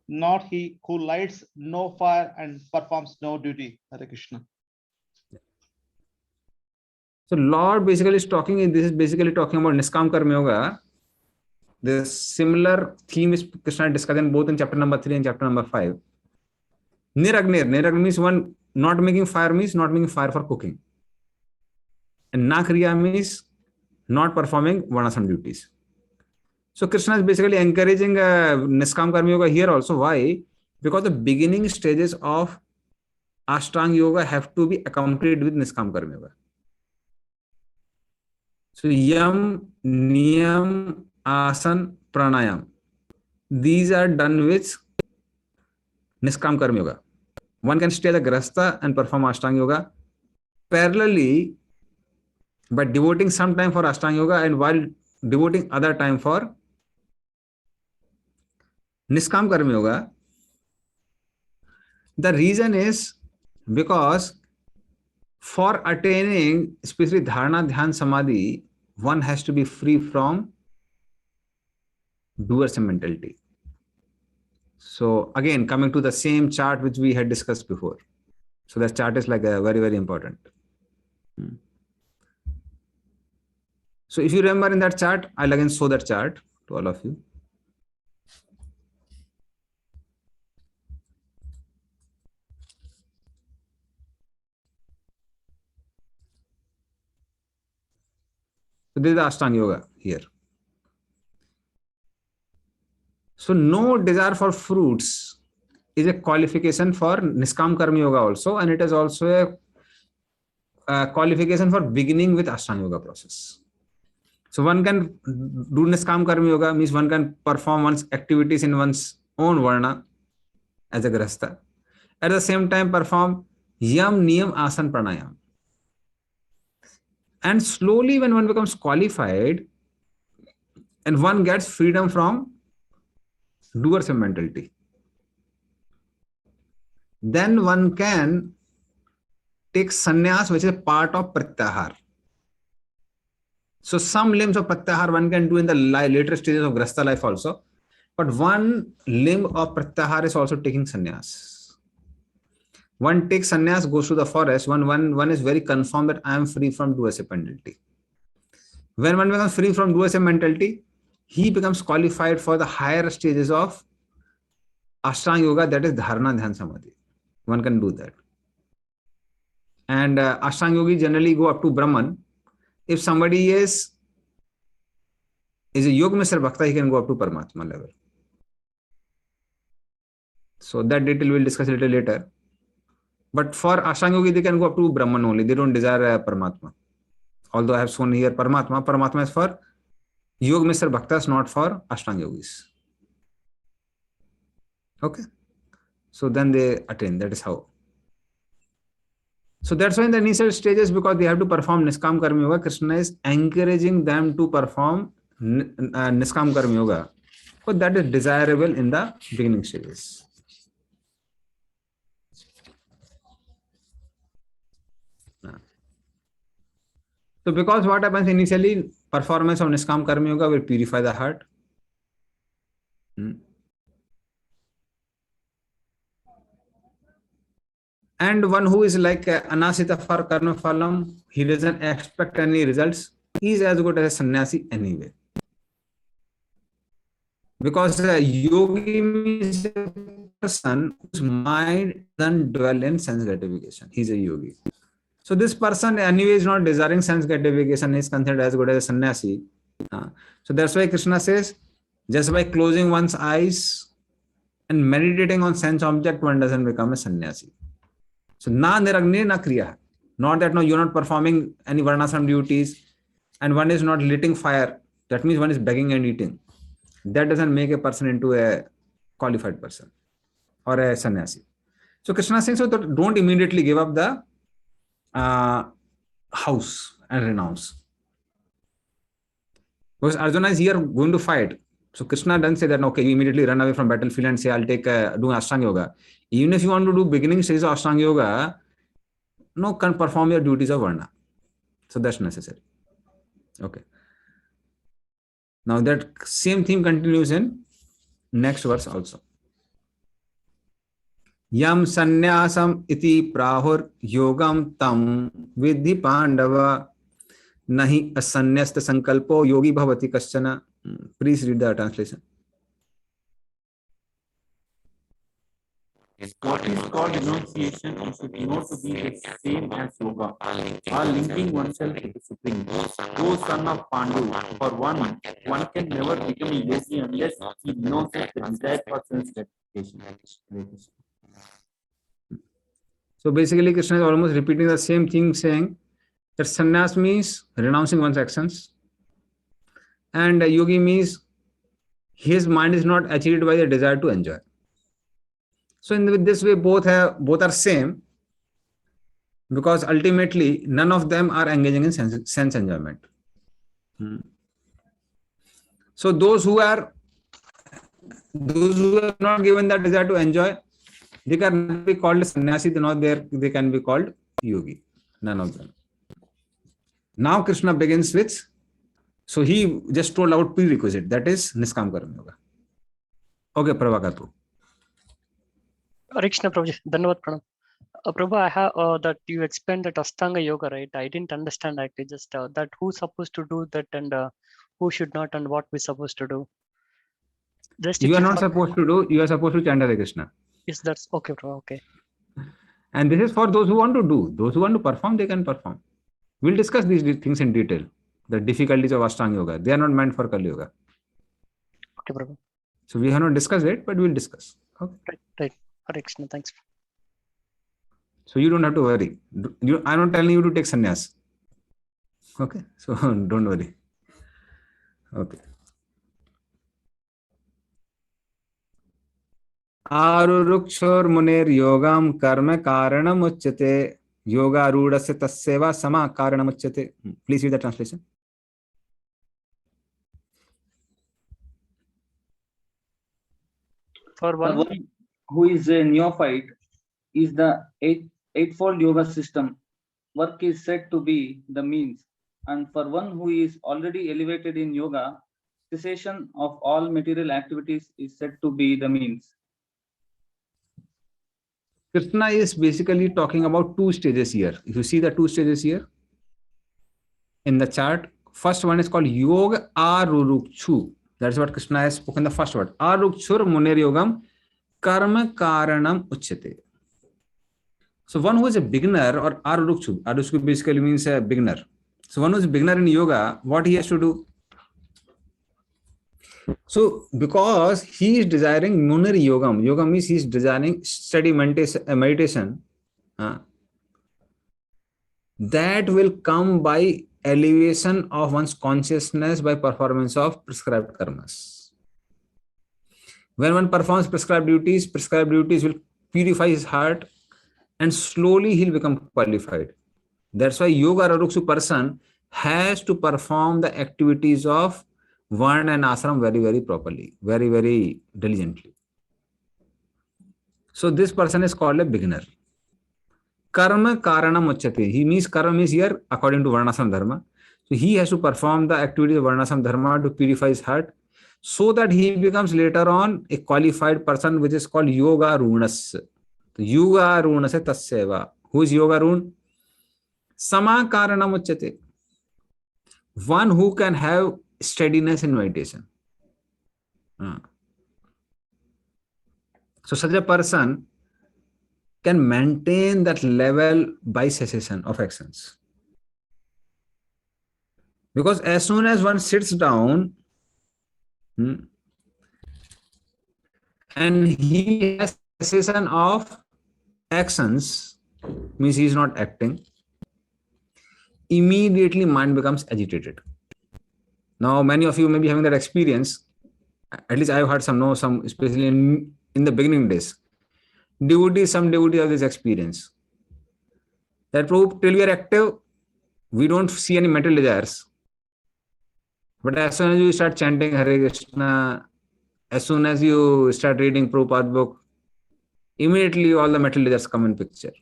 not he who lights no fire and performs no duty. Hare Krishna. So Lord basically is talking, this is basically talking about Niskam Karma Yoga. The similar theme is Krishna discussed in both in chapter number 3 and chapter number 5. Niragnir. Niragnir means one not making fire for cooking. And Nakriya means not performing Varnasam duties. So Krishna is basically encouraging Niskam Karma Yoga here also. Why? Because the beginning stages of Ashtanga Yoga have to be accompanied with Niskam Karma Yoga. So Yam, Niyam, Asan, Pranayam. These are done with Niskam Karma Yoga. One can stay the Grasta and perform Ashtanga Yoga parallelly by devoting some time for Ashtanga Yoga and while devoting other time for Niskam Karma Yoga. The reason is because for attaining especially Dharana, Dhyan, Samadhi, one has to be free from doers and mentality. So again, coming to the same chart which we had discussed before. So that chart is like a very, very important. So if you remember in that chart, I'll again show that chart to all of you. So this is the Ashtanga Yoga here. So no desire for fruits is a qualification for Niskam Karma Yoga also, and it is also a qualification for beginning with Ashtanga Yoga process. So one can do Niskam Karma Yoga, means one can perform one's activities in one's own Varna as a Grahastha. At the same time perform Yam, Niyam, Asan, Pranayam. And slowly when one becomes qualified and one gets freedom from doers and mentality, then one can take sannyas, which is a part of pratyahar. So some limbs of pratyahar one can do in the later stages of grahastha life also, but one limb of pratyahar is also taking sannyas. One takes sannyas, goes to the forest, one is very confirmed that I am free from doers and mentality. When one becomes free from doers and mentality, he becomes qualified for the higher stages of Ashtanga Yoga, that is Dharana, Dhyan, Samadhi. One can do that. And Ashtanga Yogi generally go up to Brahman. If somebody is a Yoga Mr. Bhakta, he can go up to Paramatma level. So that detail we'll discuss a little later. But for Ashtanga Yogi, they can go up to Brahman only. They don't desire Paramatma. Although I have shown here Paramatma. Paramatma is for Yoga Mr. Bhaktas, not for Ashtanga Yogis. Okay. So then they attain. That is how. So that's why in the initial stages, because they have to perform Niskam Karma Yoga, Krishna is encouraging them to perform Niskam Karma Yoga. But that is desirable in the beginning stages. So because what happens initially, performance of Niskam Karma Yoga will purify the heart. And one who is like anasita for karma phalam, he doesn't expect any results. He is as good as a sannyasi anyway. Because a yogi means a person whose mind doesn't dwell in sense gratification. He's a yogi. So this person anyway is not desiring sense gratification, is considered as good as a sannyasi. So that's why Krishna says, just by closing one's eyes and meditating on sense object, one doesn't become a sannyasi. So na niragni na kriya. Not that no, you're not performing any varnasam duties and one is not lighting fire. That means one is begging and eating. That doesn't make a person into a qualified person or a sannyasi. So Krishna says, so don't immediately give up the house and renounce. Because Arjuna is here going to fight. So Krishna doesn't say that, okay, you immediately run away from battlefield and say, I'll take do Ashtanga Yoga. Even if you want to do beginning stage of Ashtanga Yoga, no, can perform your duties of Varna. So that's necessary. Okay. Now that same theme continues in next verse also. Yam sannyasam iti prahur yogam tam vidhi pandava nahi asanyasta sankalpo yogi bhavati kaschana. Please read the translation. What is called renunciation is not to be the same as yoga, or linking oneself to the Supreme. O son of Pandu, for one can never become a yogi unless he renounces the desire for sense gratification. So basically, Krishna is almost repeating the same thing, saying that sannyas means renouncing one's actions, and yogi means his mind is not achieved by the desire to enjoy. So in this way, both are same, because ultimately none of them are engaging in sense enjoyment. So those who are not given that desire to enjoy, they can be called sannyasi. They can be called yogi. None of them. Now Krishna begins with, so he just told out prerequisite, that is Niskam Karma Yoga. Okay, Prabhakar Prabhu. Hare Krishna Prabhuji, Dhanavad Pranam. Prabhu, I have that you explained that Ashtanga Yoga, right? I didn't understand actually, just that who's supposed to do that and who should not, and what we're supposed to do. Just You are not supposed to do, you are supposed to chant Hare Krishna. Yes, that's okay, Prabhu, okay. And this is for those who want to do. Those who want to perform, they can perform. We'll discuss these things in detail. The difficulties of Ashtanga Yoga. They are not meant for Kali Yoga. Okay, Prabhu. So we have not discussed it, but we'll discuss. Okay. Right. Hare Krishna, thanks. So you don't have to worry. I'm not telling you to take sannyas. Okay. So don't worry. Okay. Arurukshor munir yogam karma karanam uchyate yoga rudasya tasseva sama karanam uchyate. Please read the translation. For one who is a neophyte, is the eightfold yoga system. Work is said to be the means, and for one who is already elevated in yoga, cessation of all material activities is said to be the means. Krishna is basically talking about two stages here. If you see the two stages here in the chart, first one is called Yoga Arurukshu. That's what Krishna has spoken the first word. Arukshur munir yogam karma karanam uchyate. So one who is a beginner, or Arurukshu, Arurukshu basically means a beginner. So one who is a beginner in yoga, what he has to do? So because he is desiring munir yogam, yoga means he is desiring steady meditation, that will come by elevation of one's consciousness by performance of prescribed karmas. When one performs prescribed duties will purify his heart and slowly he'll become qualified. That's why yoga raruksu person has to perform the activities of varna and ashram very, very properly, very, very diligently. So this person is called a beginner. Karma karanam uchyate. He means karma means here according to varnasam dharma. So he has to perform the activities of varnasam dharma to purify his heart, so that he becomes later on a qualified person, which is called yoga runas. Yoga runase tasyeva. Who is yoga run? Sama karanam uchyate. One who can have steadiness in meditation. So such a person can maintain that level by cessation of actions. Because as soon as one sits down and he has cessation of actions, means he is not acting, immediately mind becomes agitated. Now, many of you may be having that experience. At least I've heard some, especially in the beginning days. Some devotees have this experience. That Prabhu, till we are active, we don't see any mental desires. But as soon as you start chanting Hare Krishna, as soon as you start reading Prabhupada book, immediately all the mental desires come in picture.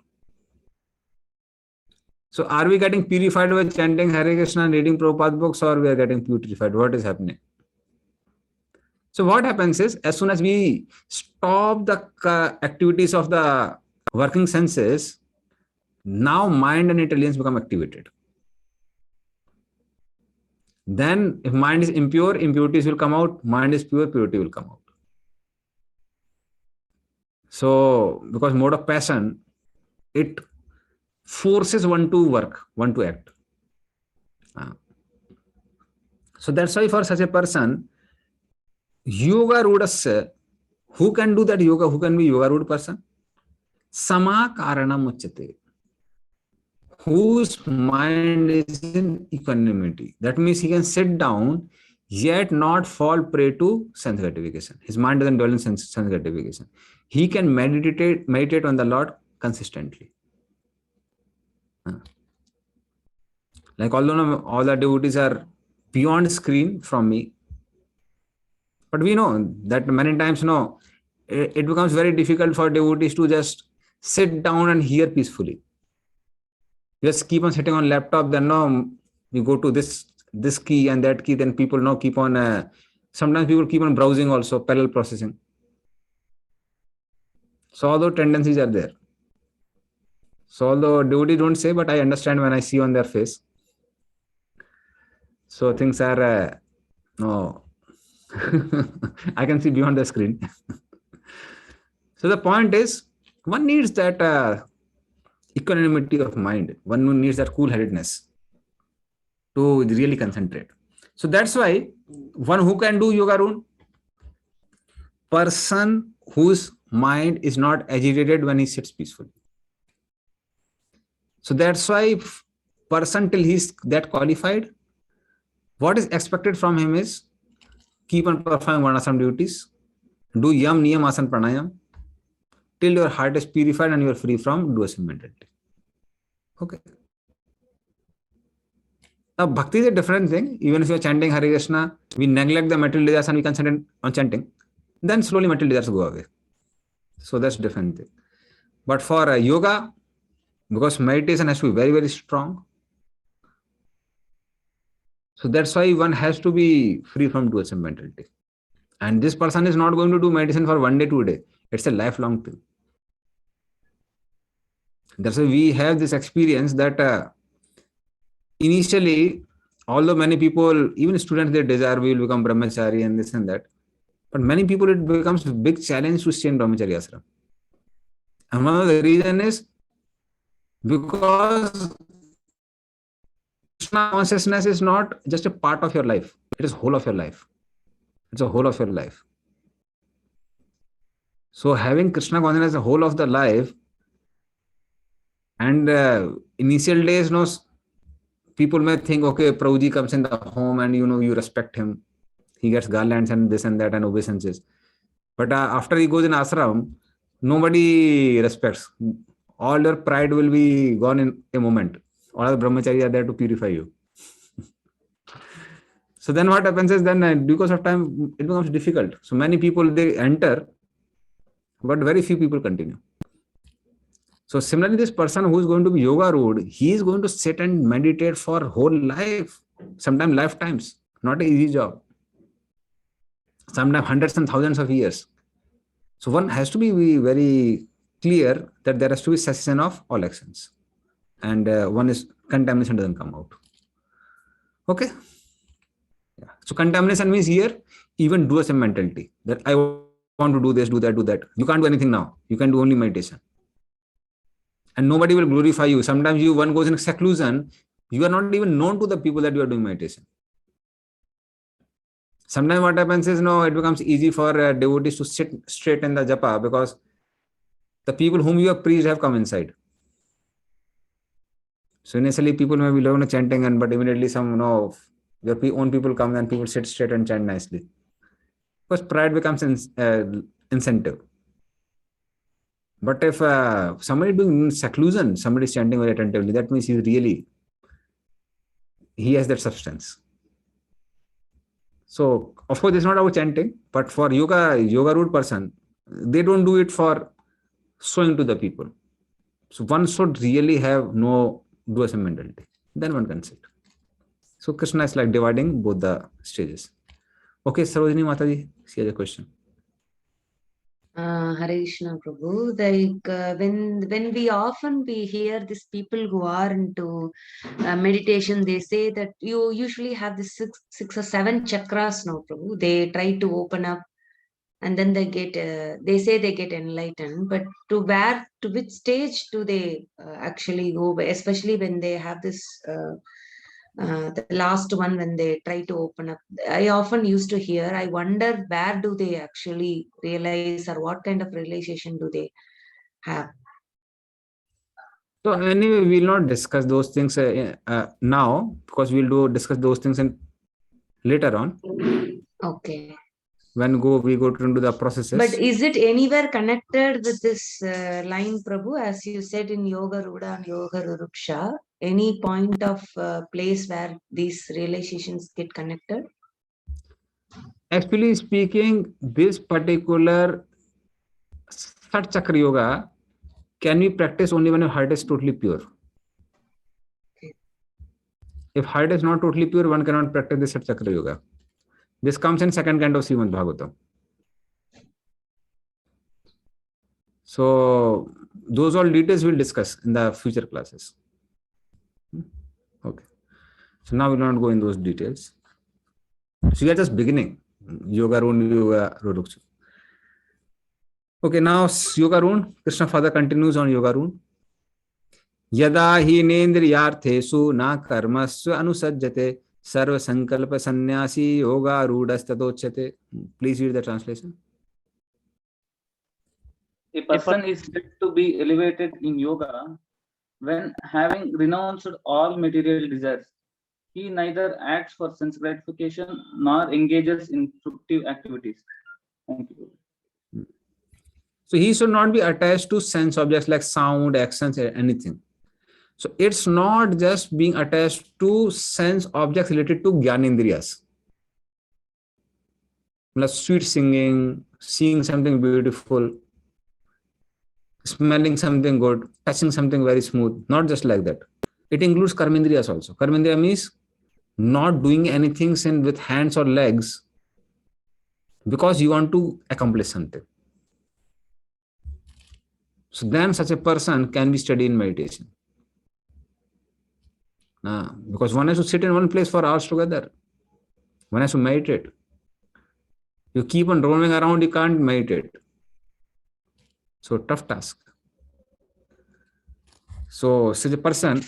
So are we getting purified by chanting Hare Krishna and reading Prabhupada books, or we are getting purified? What is happening? So what happens is, as soon as we stop the activities of the working senses, now mind and intelligence become activated. Then if mind is impure, impurities will come out. Mind is pure, purity will come out. So because mode of passion, it forces one to work, one to act. So that's why for such a person, yoga rudasya, who can do that yoga? Who can be yoga rude person? Sama karanam uchyate. Whose mind is in equanimity. That means he can sit down yet not fall prey to sense gratification. His mind doesn't dwell in sense gratification. He can meditate on the Lord consistently. Like although all the devotees are beyond screen from me, but we know that many times it becomes very difficult for devotees to just sit down and hear peacefully. Just keep on sitting on laptop, then you go to this key and that key, then people keep on, sometimes people keep on browsing also, parallel processing. So although tendencies are there. So although devotees don't say, but I understand when I see on their face. So things are, I can see beyond the screen. So the point is, one needs that equanimity of mind. One needs that cool-headedness to really concentrate. So that's why one who can do yoga run, person whose mind is not agitated when he sits peacefully. So that's why person till he's that qualified, what is expected from him is keep on performing varnasam duties, do yam, niyam, asana, pranayam, till your heart is purified and you are free from dualism mentality. Okay. Now, bhakti is a different thing. Even if you are chanting Hare Krishna, we neglect the material desires and we concentrate on chanting, then slowly material desires go away. So that's a different thing. But for yoga, because meditation has to be very, very strong, so that's why one has to be free from dualism mentality. And this person is not going to do meditation for 1 day, 2 days. It's a lifelong thing. That's why we have this experience that initially, although many people, even students, they desire we will become brahmachari and this and that. But many people, it becomes a big challenge to stay in brahmachari ashram. And one of the reason is because Krishna consciousness is not just a part of your life. It is whole of your life. It's a whole of your life. So having Krishna consciousness as a whole of the life, and initial days, people may think, okay, Prabhuji comes in the home and you respect him. He gets garlands and this and that and obeisances. But after he goes in ashram, nobody respects. all your pride will be gone in a moment. All the brahmacharis are there to purify you. So then what happens is then because of time, it becomes difficult. So many people, they enter, but very few people continue. So similarly, this person who is going to be yoga ruled, he is going to sit and meditate for whole life, sometimes lifetimes, not an easy job. Sometimes hundreds and thousands of years. So one has to be very clear that there has to be cessation of all actions. And one is contamination doesn't come out. Okay. Yeah. So contamination means here, even dualism mentality, that I want to do this, do that, do that. You can't do anything now. You can do only meditation. And nobody will glorify you. Sometimes one goes in seclusion, you are not even known to the people that you are doing meditation. Sometimes what happens is, it becomes easy for devotees to sit straight in the japa because the people whom you have preached have come inside. So initially people may be learning chanting, but immediately some, your own people come and people sit straight and chant nicely. Because pride becomes incentive. But if somebody doing seclusion, somebody is chanting very attentively, that means he has that substance. So, of course, it's not about chanting, but for yoga root person, they don't do it for showing to the people. So one should really have no dualism mentality. Then one can sit. So Krishna is like dividing both the stages. Okay, Sarojini Mataji, she has a question. Hare Krishna Prabhu, like when we often hear these people who are into meditation, they say that you usually have the six or seven chakras now, Prabhu. They try to open up and then they say they get enlightened, but to which stage do they actually go, especially when they have this the last one, when they try to open up? I often used to hear, I wonder where do they actually realize, or what kind of realization do they have? So anyway, we will not discuss those things now, because we'll discuss those things later on. Okay. When we go into the processes. But is it anywhere connected with this line, Prabhu, as you said in Yoga Ruda and Yoga Ruruksha? Any point of place where these realizations get connected? Actually speaking, this particular Sat Chakra Yoga can be practiced only when your heart is totally pure. Okay. If heart is not totally pure, one cannot practice the Sat Chakra Yoga. This comes in second canto of Srimad Bhagavatam. So those all details we'll discuss in the future classes. Okay. So now we'll not go in those details. So we are just beginning. Yoga Rune, Yoga Ruruksha. Okay, now Yoga Rune. Krishna Father continues on Yoga Rune. Yada hi nendriyarthesu na karmasya anusajjate sarva sankalpa sannyasi yoga rudastadochyate. Please read the translation. A person is said to be elevated in yoga when, having renounced all material desires, he neither acts for sense gratification nor engages in productive activities. Thank you. So he should not be attached to sense objects like sound, actions, anything. So it's not just being attached to sense objects related to Gyanendriyas. Like sweet singing, seeing something beautiful, smelling something good, touching something very smooth. Not just like that. It includes Karmendriyas also. Karmendriya means not doing anything with hands or legs because you want to accomplish something. So then such a person can be studied in meditation. Because one has to sit in one place for hours together. One has to meditate. You keep on roaming around, you can't meditate. So tough task. So such a person,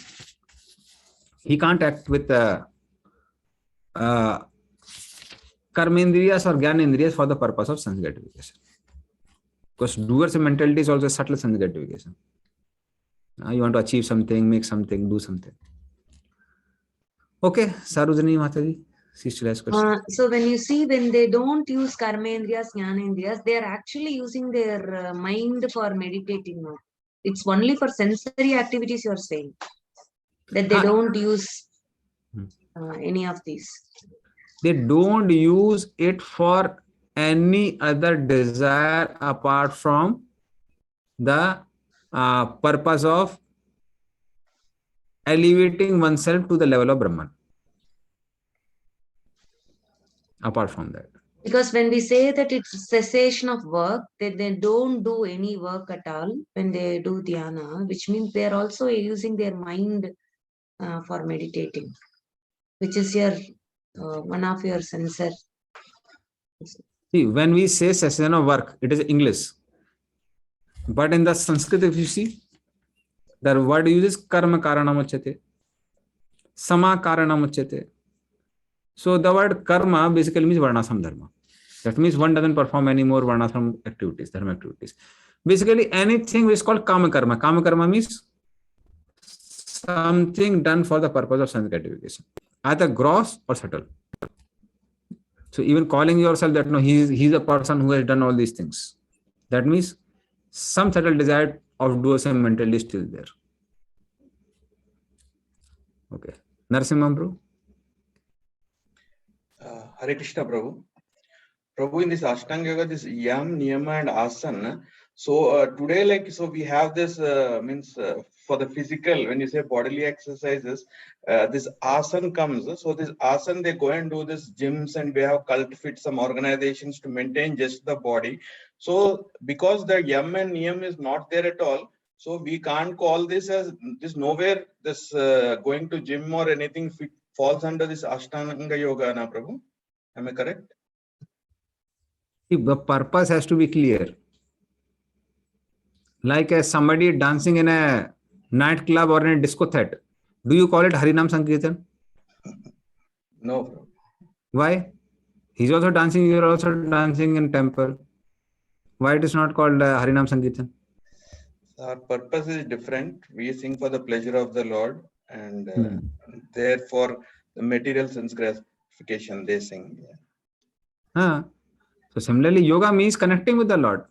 he can't act with Karmendriyas or Gyanendriyas for the purpose of sense gratification. Because doers mentality is also a subtle sense gratification. You want to achieve something, make something, do something. Okay, Sarojini Mataji, she still has question. So when you see, when they don't use Karmendriyas, Jnanendriyas, they are actually using their mind for meditating now. It's only for sensory activities you're saying. That they Huh. don't use any of these. They don't use it for any other desire apart from the purpose of elevating oneself to the level of Brahman. Apart from that. Because when we say that it's cessation of work, they don't do any work at all when they do dhyana, which means they're also using their mind for meditating, which is your one of your sensor. See, when we say cessation of work, it is English. But in the Sanskrit, if you see, the word uses karma karanam uchyate, sama karanam uchyate. So the word karma basically means varnashram dharma. That means one doesn't perform any more varnashram activities, dharma activities. Basically anything which is called kama karma. Kama karma means something done for the purpose of sense gratification, either gross or subtle. So even calling yourself that no, he's a person who has done all these things. That means some subtle desire of doing some mentally still there. Okay. Narasimha Prabhu. Hare Krishna Prabhu. Prabhu, in this Ashtanga Yoga, this Yam, Niyama and Asana. So today, like, so we have this for the physical, when you say bodily exercises, this Asana comes. So this Asana, they go and do this gyms, and we have cult fit some organizations to maintain just the body. So because the Yam and Niyam is not there at all, so we can't call this as this nowhere this going to gym or anything falls under this Ashtanga Yoga, na Prabhu? Am I correct? The purpose has to be clear. Like somebody dancing in a nightclub or in a discotheque, do you call it Harinam Sankirtan? No. Why? He's also dancing, you're also dancing in temple. Why it is not called Harinam Sankirtan? Our purpose is different. We sing for the pleasure of the Lord, and therefore the material sense gratification they sing. So similarly, yoga means connecting with the Lord.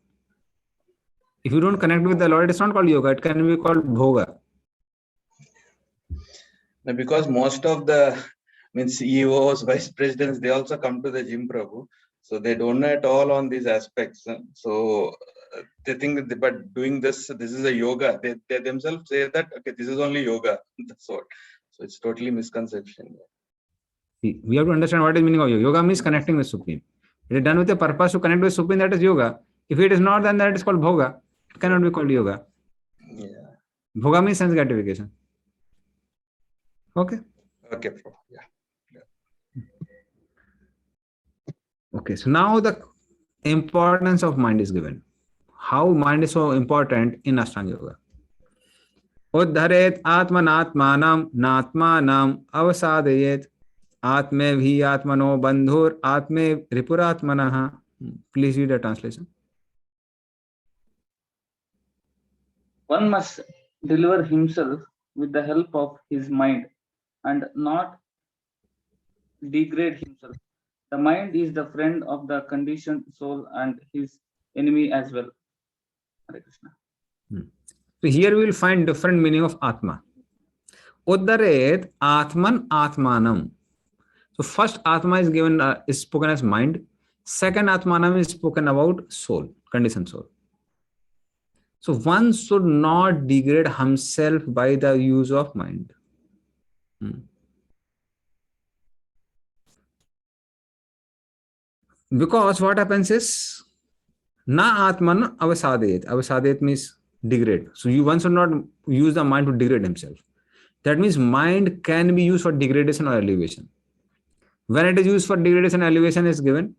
If you don't connect with the Lord, it's not called yoga. It can be called bhoga. Now, because most of the CEOs, vice presidents, they also come to the gym, Prabhu. So they don't know at all on these aspects. So they think that by doing this is a yoga. They themselves say that, okay, this is only yoga. That's what. So it's totally misconception. See, we have to understand what is meaning of yoga. Yoga means connecting with Supreme. It is done with a purpose to connect with Supreme, that is yoga. If it is not, then that is called bhoga. It cannot be called yoga. Yeah. Bhoga means sense gratification. Okay. Okay. Yeah. Okay. So now the importance of mind is given. How mind is so important in Ashtanga Yoga. Uddharet atmanatmanam natmanam avasadayet atme bhi atmano bandhur atme ripuratmanaha. Please read the translation. One must deliver himself with the help of his mind and not degrade himself. The mind is the friend of the conditioned soul and his enemy as well. Hare Krishna. So here we will find different meaning of Atma. Uddaret Atman Atmanam. So first Atma is given is spoken as mind. Second Atmanam is spoken about soul, conditioned soul. So one should not degrade himself by the use of mind. Because what happens is na atman avasadayet. Avasadayet means degrade. So one should not use the mind to degrade himself. That means mind can be used for degradation or elevation. When it is used for degradation, elevation is given.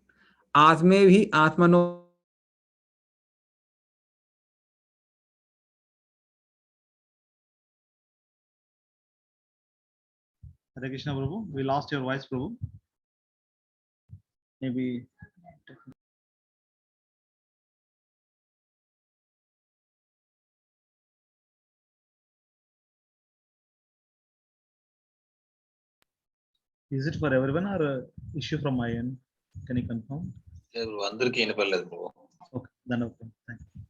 Atme bhi atmano. Hare Krishna Prabhu, we lost your voice, Prabhu. Maybe. Is it for everyone or a issue from my end? Can you confirm? Okay, then okay. Thank you.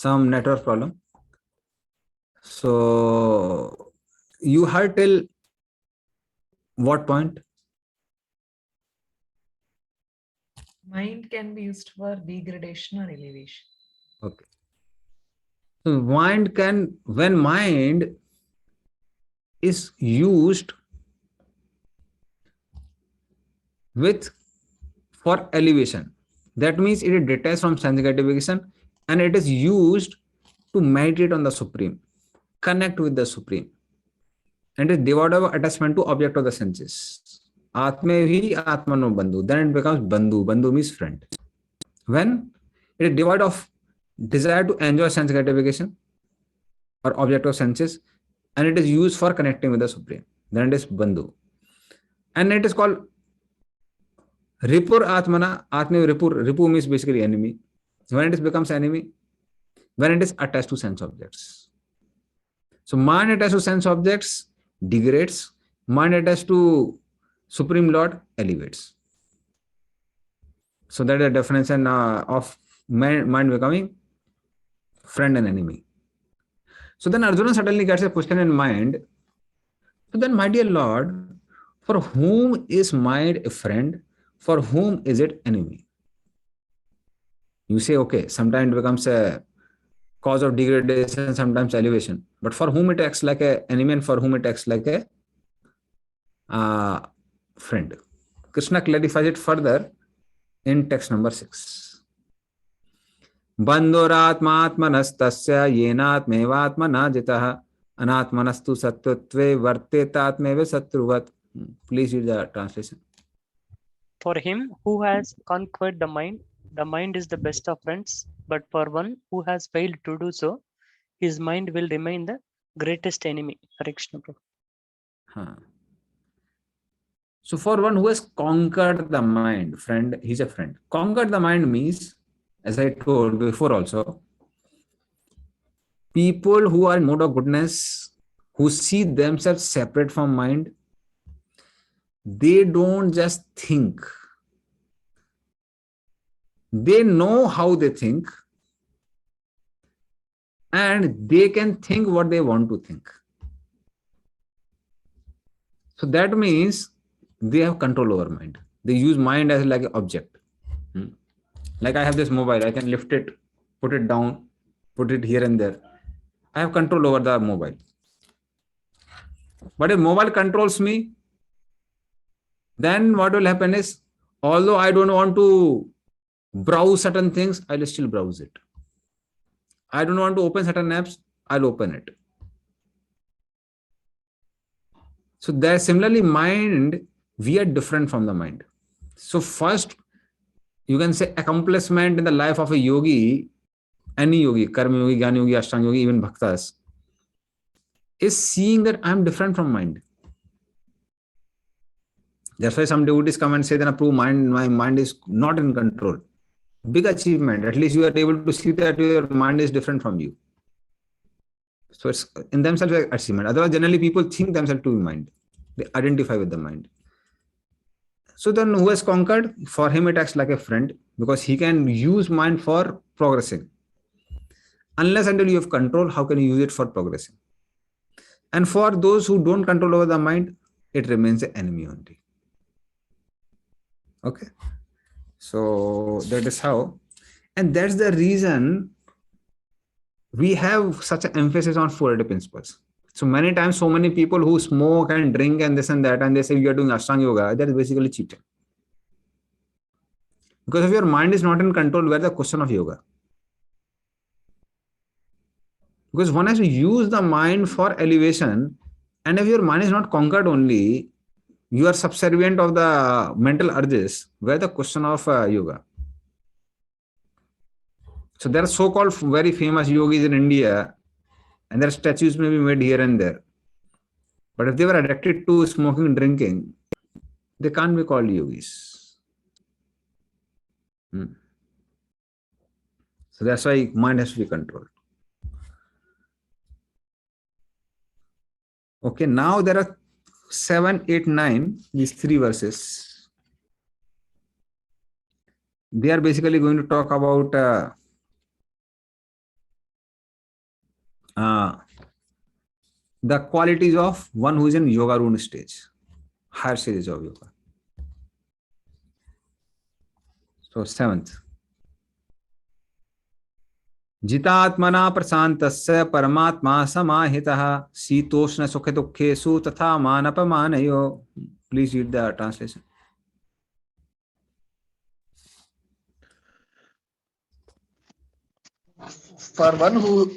some network problem. So you heard till what point? Mind can be used for degradation or elevation. Okay. So mind can, when mind is used with for elevation, that means it is detached from sense gratification and it is used to meditate on the Supreme, connect with the Supreme, and is devoid of attachment to object of the senses. Atme hi atmano bandhu. Then it becomes bandhu. Bandhu means friend. When it is devoid of desire to enjoy sense gratification or object of senses, and it is used for connecting with the Supreme, then it is bandhu. And it is called Ripur Atmana. Atme Ripur. Ripu means basically enemy. When it becomes enemy, when it is attached to sense objects. So mind attached to sense objects degrades. Mind attached to Supreme Lord elevates. So that is the definition of mind becoming friend and enemy. So then Arjuna suddenly gets a question in mind. So then, my dear Lord, for whom is mind a friend? For whom is it enemy? You say, okay, sometimes it becomes a cause of degradation, sometimes elevation. But for whom it acts like an enemy and for whom it acts like a friend. Krishna clarifies it further in text number 6. Bandhoratmatmanastasya yenatmevatmana jitah anatmanastu sattvatve vartetatmeve satruvat. Please read the translation. For him who has conquered the mind is the best of friends. But for one who has failed to do so, his mind will remain the greatest enemy. Hare Krishna Prabhu. So for one who has conquered the mind, friend, he's a friend. Conquered the mind means, as I told before also, people who are in mode of goodness, who see themselves separate from mind, they don't just think. They know how they think and they can think what they want to think. So that means they have control over mind. They use mind as like an object. Like I have this mobile, I can lift it, put it down, put it here and there. I have control over the mobile. But if mobile controls me, then what will happen is, although I don't want to browse certain things, I'll still browse it. I don't want to open certain apps, I'll open it. So there, similarly, mind, we are different from the mind. So first, you can say accomplishment in the life of a yogi, any yogi, karma yogi, jnana yogi, ashtanga yogi, even bhaktas, is seeing that I'm different from mind. That's why some devotees come and say, then approve mind, my mind is not in control. Big achievement. At least you are able to see that your mind is different from you. So it's in themselves an achievement. Otherwise, generally people think themselves to be mind. They identify with the mind. So then who has conquered? For him it acts like a friend because he can use mind for progressing. Unless until you have control, how can you use it for progressing? And for those who don't control over the mind, it remains an enemy only. Okay. So that is how. And that's the reason we have such an emphasis on 4 principles. So many times, so many people who smoke and drink and this and that, and they say you are doing Ashtanga Yoga, that is basically cheating. Because if your mind is not in control, where is the question of yoga? Because one has to use the mind for elevation, and if your mind is not conquered only, you are subservient of the mental urges, where the question of yoga? So there are so-called very famous yogis in India, and their statues may be made here and there. But if they were addicted to smoking and drinking, they can't be called yogis. So that's why mind has to be controlled. Okay, now there are 7, 8, 9, these 3 verses. They are basically going to talk about the qualities of one who is in yoga rune stage, higher stages of yoga. So 7th. जितात्मना प्रशान्तस्य परमात्मा समाहितः शीतोष्ण सुख दुःखेषु तथा मानपमानयो. Please read the translation. For one who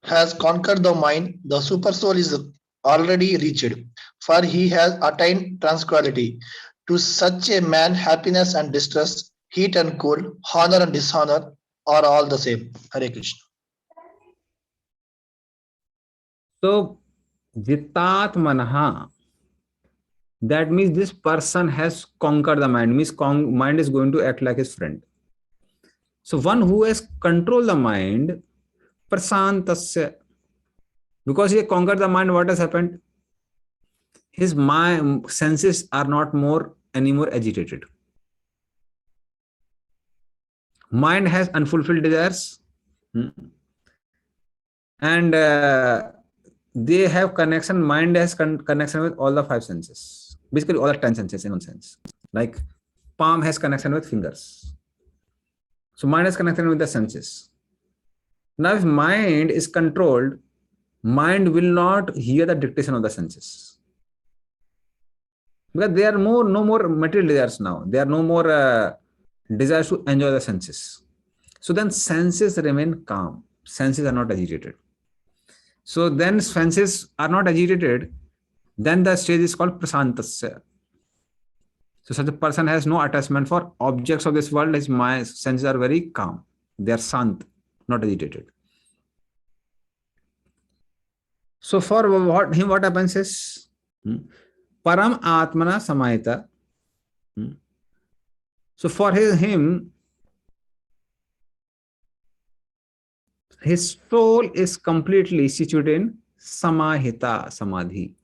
has conquered the mind, the super soul is already reached, for he has attained tranquility. To such a man, happiness and distress, heat and cold, honor and dishonor are all the same. Hare Krishna. So, jitatmanaha, that means this person has conquered the mind, means mind is going to act like his friend. So, one who has controlled the mind, prasantasya, because he conquered the mind, what has happened? His mind senses are not anymore agitated. Mind has unfulfilled desires, and they have connection. Mind has connection with all the 5 senses, basically all the 10 senses in one sense. Like palm has connection with fingers. So mind is connected with the senses. Now, if mind is controlled, mind will not hear the dictation of the senses. Because there are no more material desires now. There are no more desires to enjoy the senses. So then senses remain calm. Senses are not agitated. So then senses are not agitated. Then the stage is called prasantasya. So such a person has no attachment for objects of this world. His senses are very calm. They are sant, not agitated. So for what happens is param atmana samahita. So for him, his soul is completely situated in samahita, samadhi.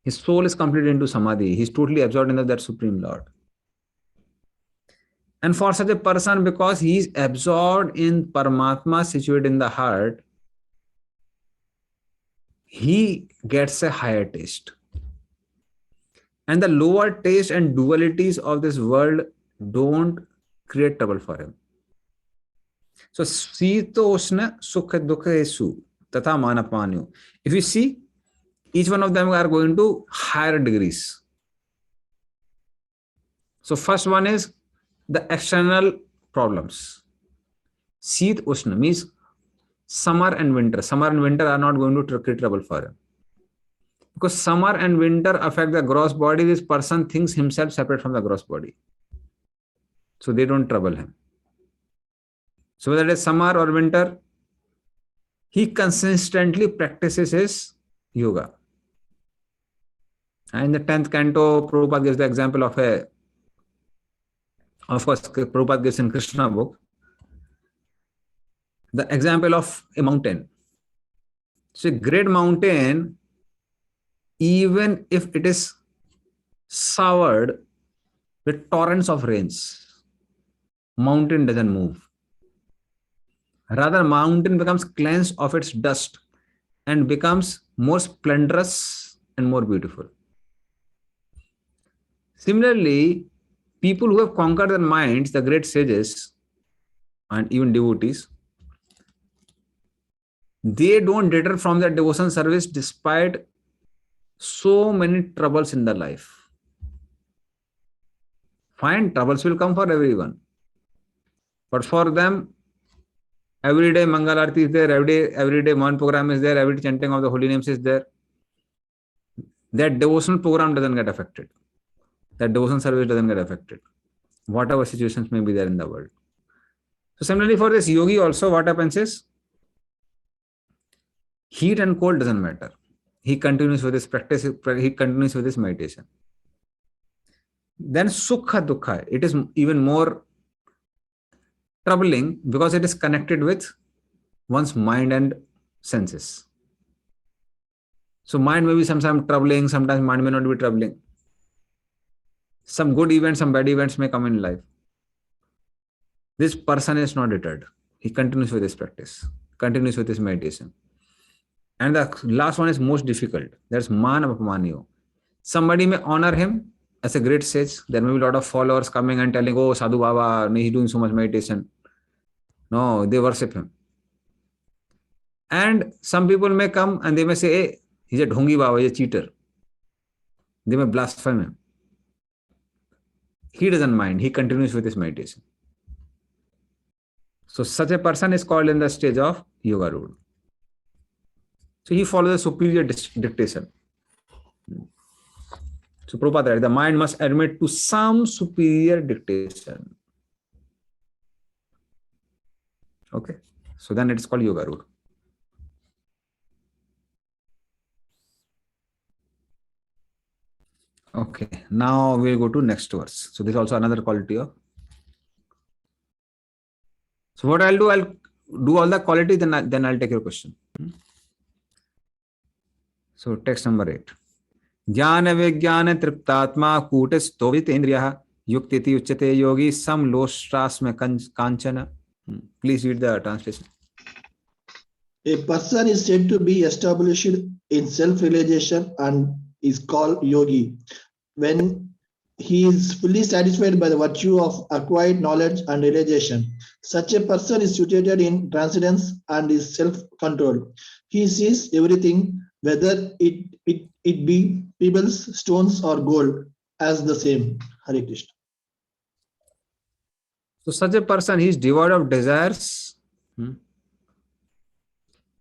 His soul is completely into samadhi. He's totally absorbed in that Supreme Lord. And for such a person, because he is absorbed in Paramatma situated in the heart, he gets a higher taste. And the lower taste and dualities of this world don't create trouble for him. So, Sitoshna Sukha Dukhesu Tata Manapanyu. If you see, each one of them are going to higher degrees. So, first one is the external problems. Seet Ushna means summer and winter. Summer and winter are not going to create trouble for him. Because summer and winter affect the gross body, this person thinks himself separate from the gross body. So they don't trouble him. So whether it is summer or winter, he consistently practices his yoga. And in the 10th canto, Prabhupada gives the example of course, Prabhupada gives in Krishna book, the example of a mountain. So a great mountain, even if it is showered with torrents of rains, mountain doesn't move. Rather, mountain becomes cleansed of its dust and becomes more splendorous and more beautiful. Similarly, people who have conquered their minds, the great sages and even devotees, they don't deter from their devotion service despite so many troubles in their life. Fine, troubles will come for everyone. But for them, every day Mangal Aarti is there, every day one program is there, every day chanting of the holy names is there. That devotional program doesn't get affected. That devotion service doesn't get affected. Whatever situations may be there in the world. So similarly for this yogi also, what happens is, heat and cold doesn't matter. He continues with his practice, he continues with his meditation. Then sukha dukkha, it is even more troubling because it is connected with one's mind and senses. So mind may be sometimes troubling, sometimes mind may not be troubling. Some good events, some bad events may come in life. This person is not deterred. He continues with his practice. continues with his meditation. And the last one is most difficult. That's man apamaniyo. Somebody may honor him as a great sage. There may be a lot of followers coming and telling, oh, Sadhu Baba, he's doing so much meditation. No, they worship him. And some people may come and they may say, hey, he's a dhongi Baba, he's a cheater. They may blaspheme him. He doesn't mind. He continues with his meditation. So such a person is called in the stage of Yogarudha. So he follows a superior dictation. So Prabhupada writes, the mind must admit to some superior dictation. Okay. So then it is called Yogarudha. Okay. Now we'll go to next verse. So this is also another quality of. So what I'll do all the quality, then I'll take your question. So text number 8. Jnana Vijnana Triptatma Kutisto Vitendriya Yuktiti Uchate Yogi Sam Lostrasma Kanchana. Please read the translation. A person is said to be established in self-realization and is called yogi when he is fully satisfied by the virtue of acquired knowledge and realization. Such a person is situated in transcendence and is self-controlled. He sees everything, whether it be pebbles, stones, or gold, as the same. Hare Krishna. So such a person, he is devoid of desires.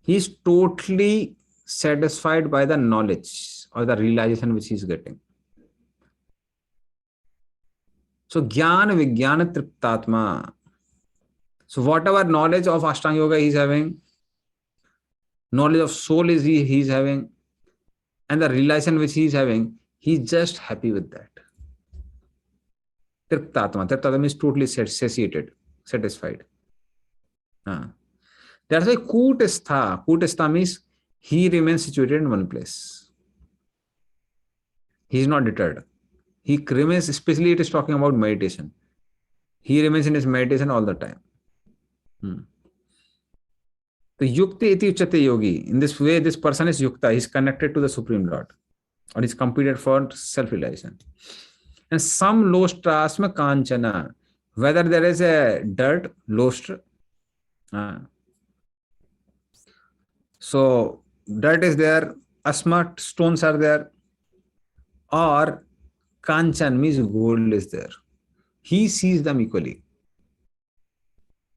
He is totally satisfied by the knowledge or the realization which he is getting. So Jnana Vijnana Triptatma. So whatever knowledge of Ashtanga Yoga he is having, knowledge of soul is he is having, and the realization which he is having, he is just happy with that. Triptatma. Triptatma means totally satiated, satisfied. That's why Kutastha. Kutastha means he remains situated in one place. He is not deterred. He remains, especially it is talking about meditation. He remains in his meditation all the time. The Yukti iti uchate yogi. In this way, this person is Yukta. He is connected to the Supreme Lord. Or is completed for self-realization. And some lostrasma kanchana. Whether there is a dirt, lostra. So dirt is there, asma, stones are there, or kanchan means gold is there. He sees them equally.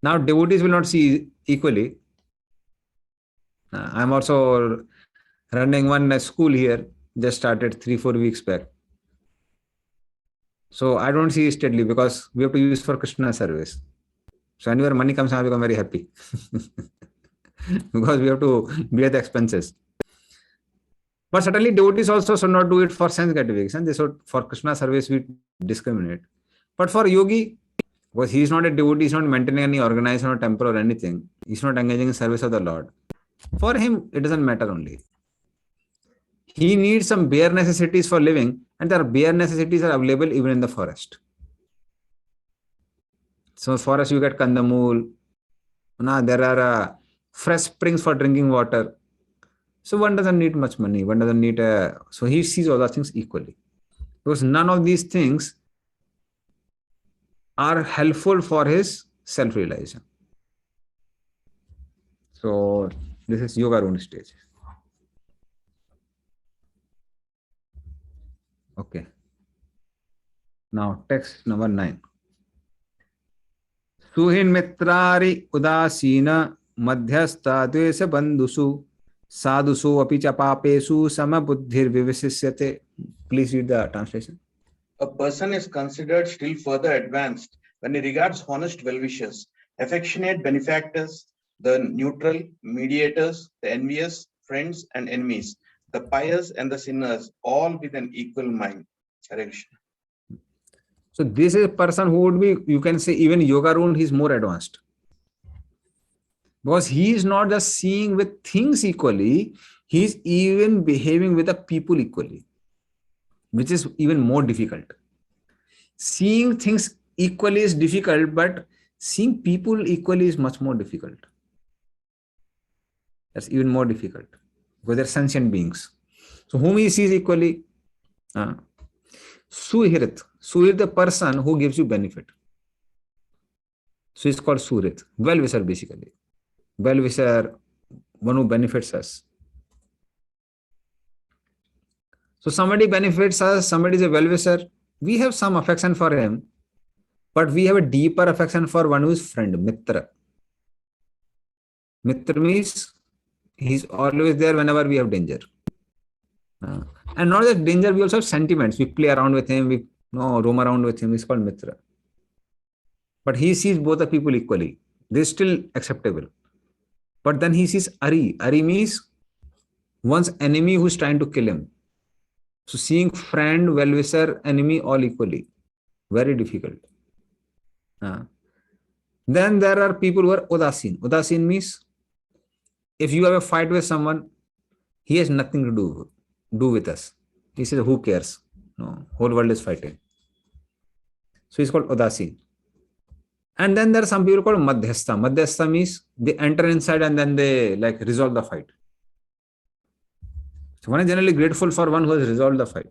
Now devotees will not see equally. I'm also running one school here, just started 3-4 weeks back. So I don't see steadily because we have to use for Krishna service. So anywhere money comes, I become very happy. Because we have to bear the expenses. But certainly devotees also should not do it for sense gratification. They should, for Krishna service, we discriminate. But for yogi, because he is not a devotee, he is not maintaining any organization or temple or anything. He is not engaging in service of the Lord. For him, it doesn't matter only. He needs some bare necessities for living, and their bare necessities are available even in the forest. So forest you get kandamul. There are fresh springs for drinking water. So one doesn't need much money. One doesn't need so he sees all those things equally. Because none of these things are helpful for his self-realization. So this is Yogarudha stage. Okay. Now text number 9. Suhin mitrari udasina madhyastha dvesa bandhusu sadhusu apicha papesu samabuddhir vivisisyate. Please read the translation. A person is considered still further advanced when he regards honest well-wishers, affectionate benefactors, the neutral, mediators, the envious, friends and enemies, the pious and the sinners, all with an equal mind. Hare Krishna. So this is a person who would be, you can say, even Yogarudha, he is more advanced. Because he is not just seeing with things equally, he is even behaving with the people equally, which is even more difficult. Seeing things equally is difficult, but seeing people equally is much more difficult. That's even more difficult because they're sentient beings. So whom he sees equally. Suhrit. Suhrit, the person who gives you benefit. So it's called Suhrit. Well-wisher basically. Well-wisher, one who benefits us. So somebody benefits us, somebody is a well-wisher. We have some affection for him, but we have a deeper affection for one who is friend, Mitra. Mitra means he's always there whenever we have danger. And not just danger, we also have sentiments. We play around with him, we roam around with him. It's called Mitra. But he sees both the people equally. This is still acceptable. But then he sees Ari. Ari means one's enemy who's trying to kill him. So seeing friend, well-wisher, enemy all equally. Very difficult. Then there are people who are Udasin. Udasin means if you have a fight with someone, he has nothing to do with us. He says, who cares? No, whole world is fighting. So he's called Udasin. And then there are some people called Madhyastha. Madhyastha means they enter inside and then they like resolve the fight. So one is generally grateful for one who has resolved the fight.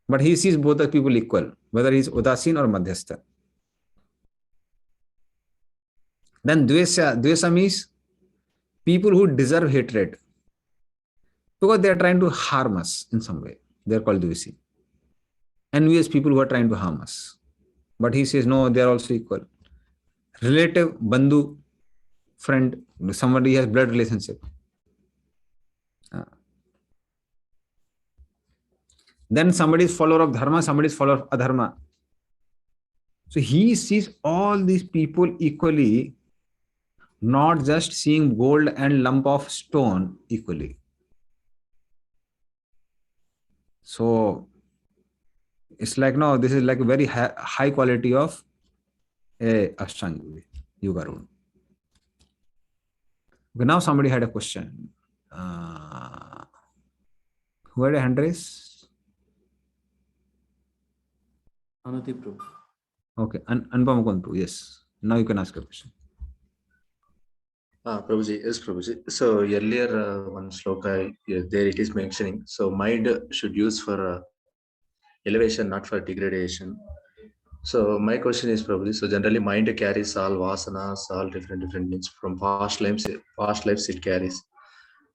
But he sees both the people equal, whether he is Udasin or Madhyastha. Then Dvesha. Dvesha means people who deserve hatred because they are trying to harm us in some way. They are called Dvesi. Envious people who are trying to harm us. But he says, no, they are also equal. Relative, bandhu, friend, somebody has blood relationship. Then somebody is follower of dharma, somebody is follower of adharma. So he sees all these people equally, not just seeing gold and lump of stone equally. So it's like, no, this is like a very high quality of a Ashtanga Yoga rule. Okay, now somebody had a question. Who had a hand raise? Anuti Prabhu. Okay, Anupam Kontu, yes. Now you can ask a question. Prabhuji, yes, Prabhuji. So earlier one sloka, there it is mentioning, so mind should use for elevation, not for degradation. So my question is, Prabhuji, so generally mind carries all vasanas, all different means from past lives it carries.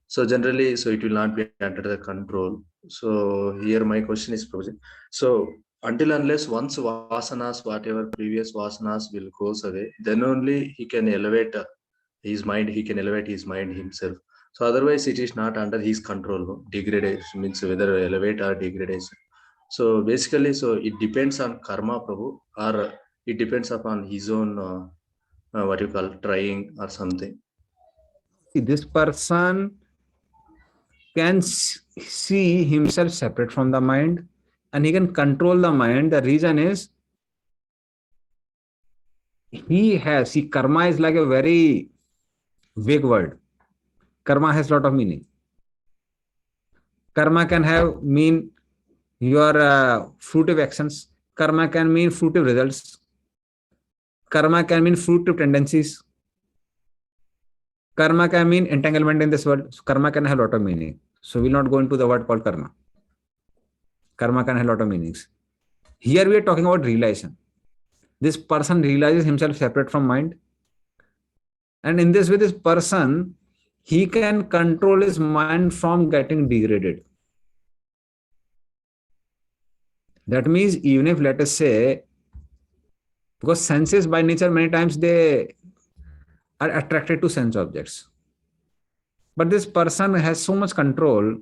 So generally, so it will not be under the control. So here my question is, Prabhuji, so until unless once vasanas, whatever previous vasanas will goes away, then only he can elevate his mind, he can elevate his mind himself. So otherwise it is not under his control. No? Degradation means whether elevate or degradation. So basically, so it depends on karma, Prabhu, or it depends upon his own, what you call, trying or something. See, this person can see himself separate from the mind and he can control the mind. The reason is karma is like a very vague word. Karma has a lot of meaning. Karma can mean your fruitive actions. Karma can mean fruitive results. Karma can mean fruitive tendencies. Karma can mean entanglement in this world. So karma can have a lot of meaning. So we'll not go into the word called karma. Karma can have a lot of meanings. Here we are talking about realization. This person realizes himself separate from mind. And in this way, this person, he can control his mind from getting degraded. That means even if, let us say, because senses by nature, many times they are attracted to sense objects. But this person has so much control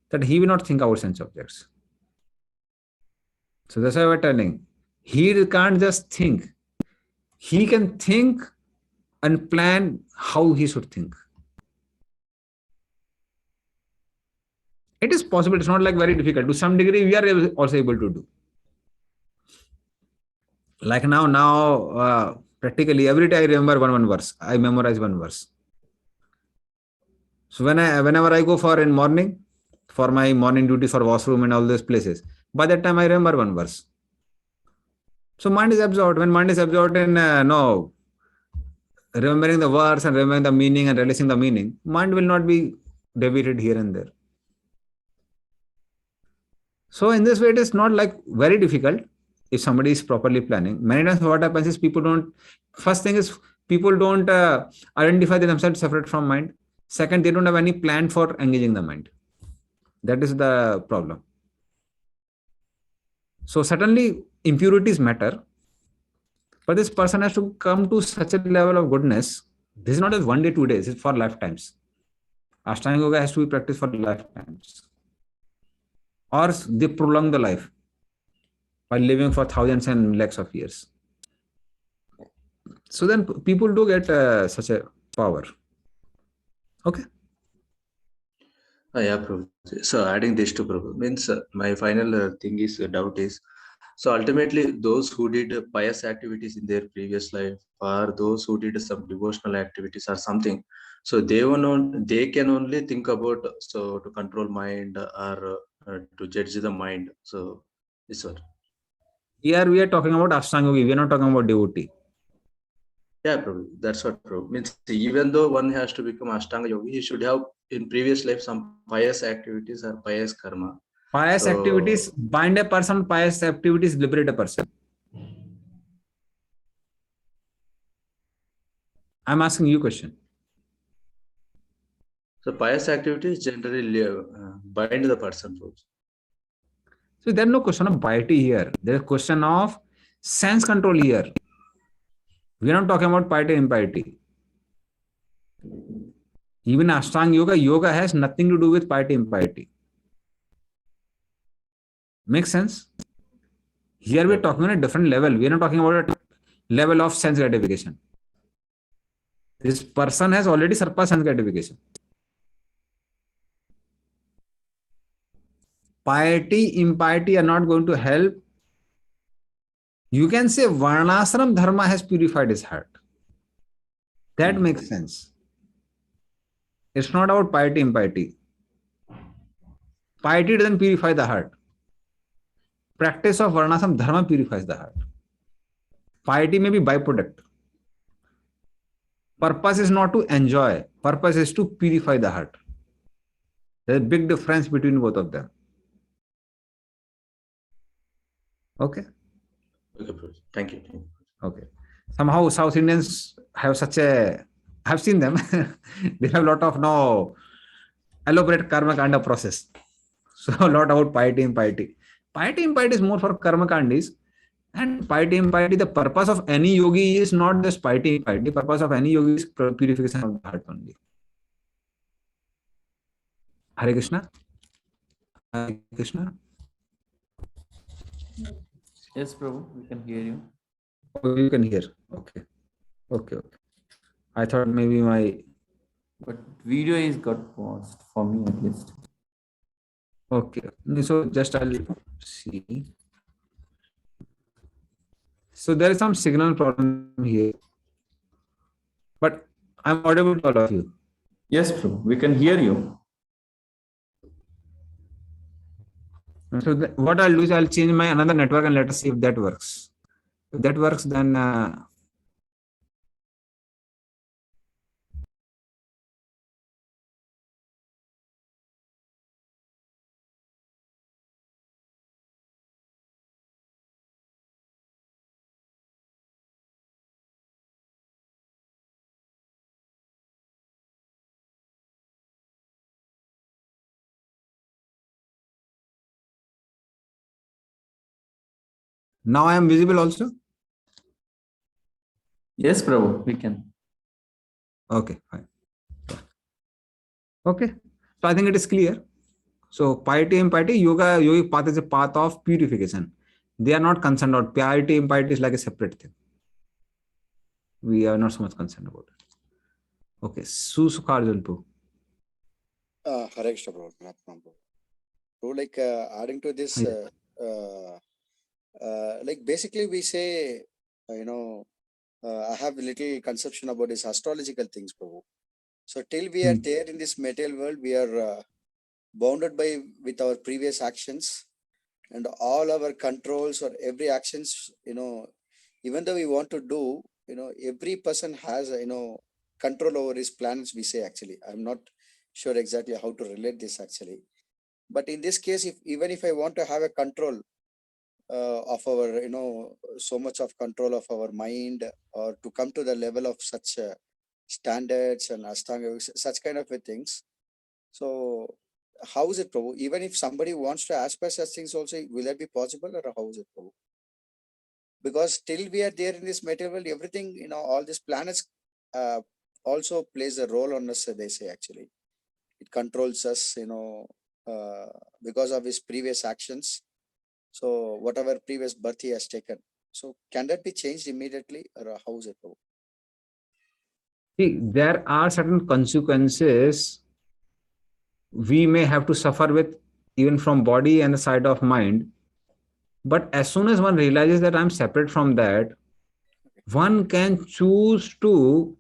that he will not think about sense objects. So that's why we're telling. He can't just think. He can think and plan how he should think. It is possible. It's not like very difficult. To some degree, we are also able to do. Like now, practically every day I remember one verse. I memorize one verse. So whenever I go for my morning duty for washroom and all those places, by that time I remember one verse. So mind is absorbed. When mind is absorbed in remembering the words and remembering the meaning and releasing the meaning, mind will not be deviated here and there. So in this way, it is not like very difficult if somebody is properly planning. Many times what happens is people don't, first thing is people don't identify themselves separate from mind. Second, they don't have any plan for engaging the mind. That is the problem. So certainly impurities matter, but this person has to come to such a level of goodness. This is not just 1 day, 2 days, it's for lifetimes. Ashtanga yoga has to be practiced for lifetimes. Or they prolong the life by living for thousands and lakhs of years. So then people do get such a power. Okay. Yeah, Prabhu. So adding this to Prabhu means my final thing is doubt is, so ultimately those who did pious activities in their previous life, or those who did some devotional activities or something, so they can only think about, so to control mind or to judge the mind. So this one. Here we are talking about Ashtanga yogi, we are not talking about devotee. Yeah, Prabhu. That's what Prabhu means. Even though one has to become Ashtanga yogi, he should have in previous life some pious activities or pious karma. Pious activities bind a person, pious activities liberate a person. I'm asking you a question. So pious activities generally bind the person. So there's no question of piety here. There's a question of sense control here. We're not talking about piety and impiety. Even Ashtanga yoga has nothing to do with piety and impiety. Makes sense? Here we're talking on a different level. We're not talking about a level of sense gratification. This person has already surpassed sense gratification. Piety, impiety are not going to help. You can say Varnashram dharma has purified his heart. That makes sense. It's not about piety, impiety. Piety doesn't purify the heart. Practice of Varnashram dharma purifies the heart. Piety may be byproduct. Purpose is not to enjoy. Purpose is to purify the heart. There's a big difference between both of them. Okay. Okay, thank you. Okay. Somehow South Indians have such a, I've seen them. They have a lot of now elaborate karma kanda process. So a lot about piety and impiety. Piety and impiety is more for karma kandis. And piety and impiety, the purpose of any yogi is not just piety and impiety. The purpose of any yogi is purification of the heart only. Hare Krishna. Hare Krishna. Yes, Prabhu, we can hear you. Oh, you can hear. Okay. Okay. I thought maybe my... But video is got paused for me at least. Okay. So just I'll see. So there is some signal problem here. But I'm audible to all of you. Yes, Prabhu, we can hear you. So what I'll do is I'll change my another network and let us see if that works. If that works, then now I am visible also. Yes, Prabhu, we can. Okay, fine. Okay, so I think it is clear. So piety and impiety, yogic path is a path of purification. They are not concerned about piety. Impiety is like a separate thing. We are not so much concerned about it. Okay, Susukharjanpu. Hare Krishna, bro. So, like adding to this, like basically we say, I have a little conception about this astrological things, Prabhu. So till we are there in this material world, we are bounded with our previous actions and all our controls or every actions, even though we want to do, every person has, control over his planets, we say actually. I'm not sure exactly how to relate this actually. But in this case, even if I want to have a control of our, so much of control of our mind, or to come to the level of such standards and Ashtanga, such kind of things. So how is it, Prabhu? Even if somebody wants to aspire such things also, will that be possible, or how is it, Prabhu? Because till we are there in this material world, everything, all these planets also plays a role on us, they say actually. It controls us, because of his previous actions. So whatever previous birth he has taken. So can that be changed immediately, or how is it, Prabhu? See, there are certain consequences we may have to suffer with, even from body and the side of mind. But as soon as one realizes that I'm separate from that, one can choose to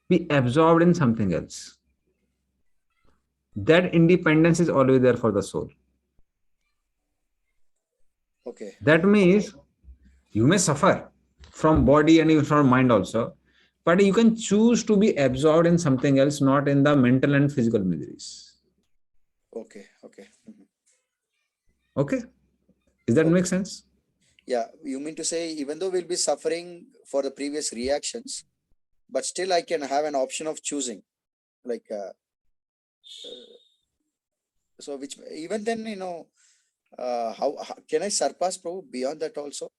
be absorbed in something else. That independence is always there for the soul. Okay. That means you may suffer from body and even from mind also, but you can choose to be absorbed in something else, not in the mental and physical miseries. Okay. Okay. Okay? Does that make sense? Yeah. You mean to say, even though we'll be suffering for the previous reactions, but still I can have an option of choosing, like, so which even then, how can I surpass, Prabhu, beyond that also?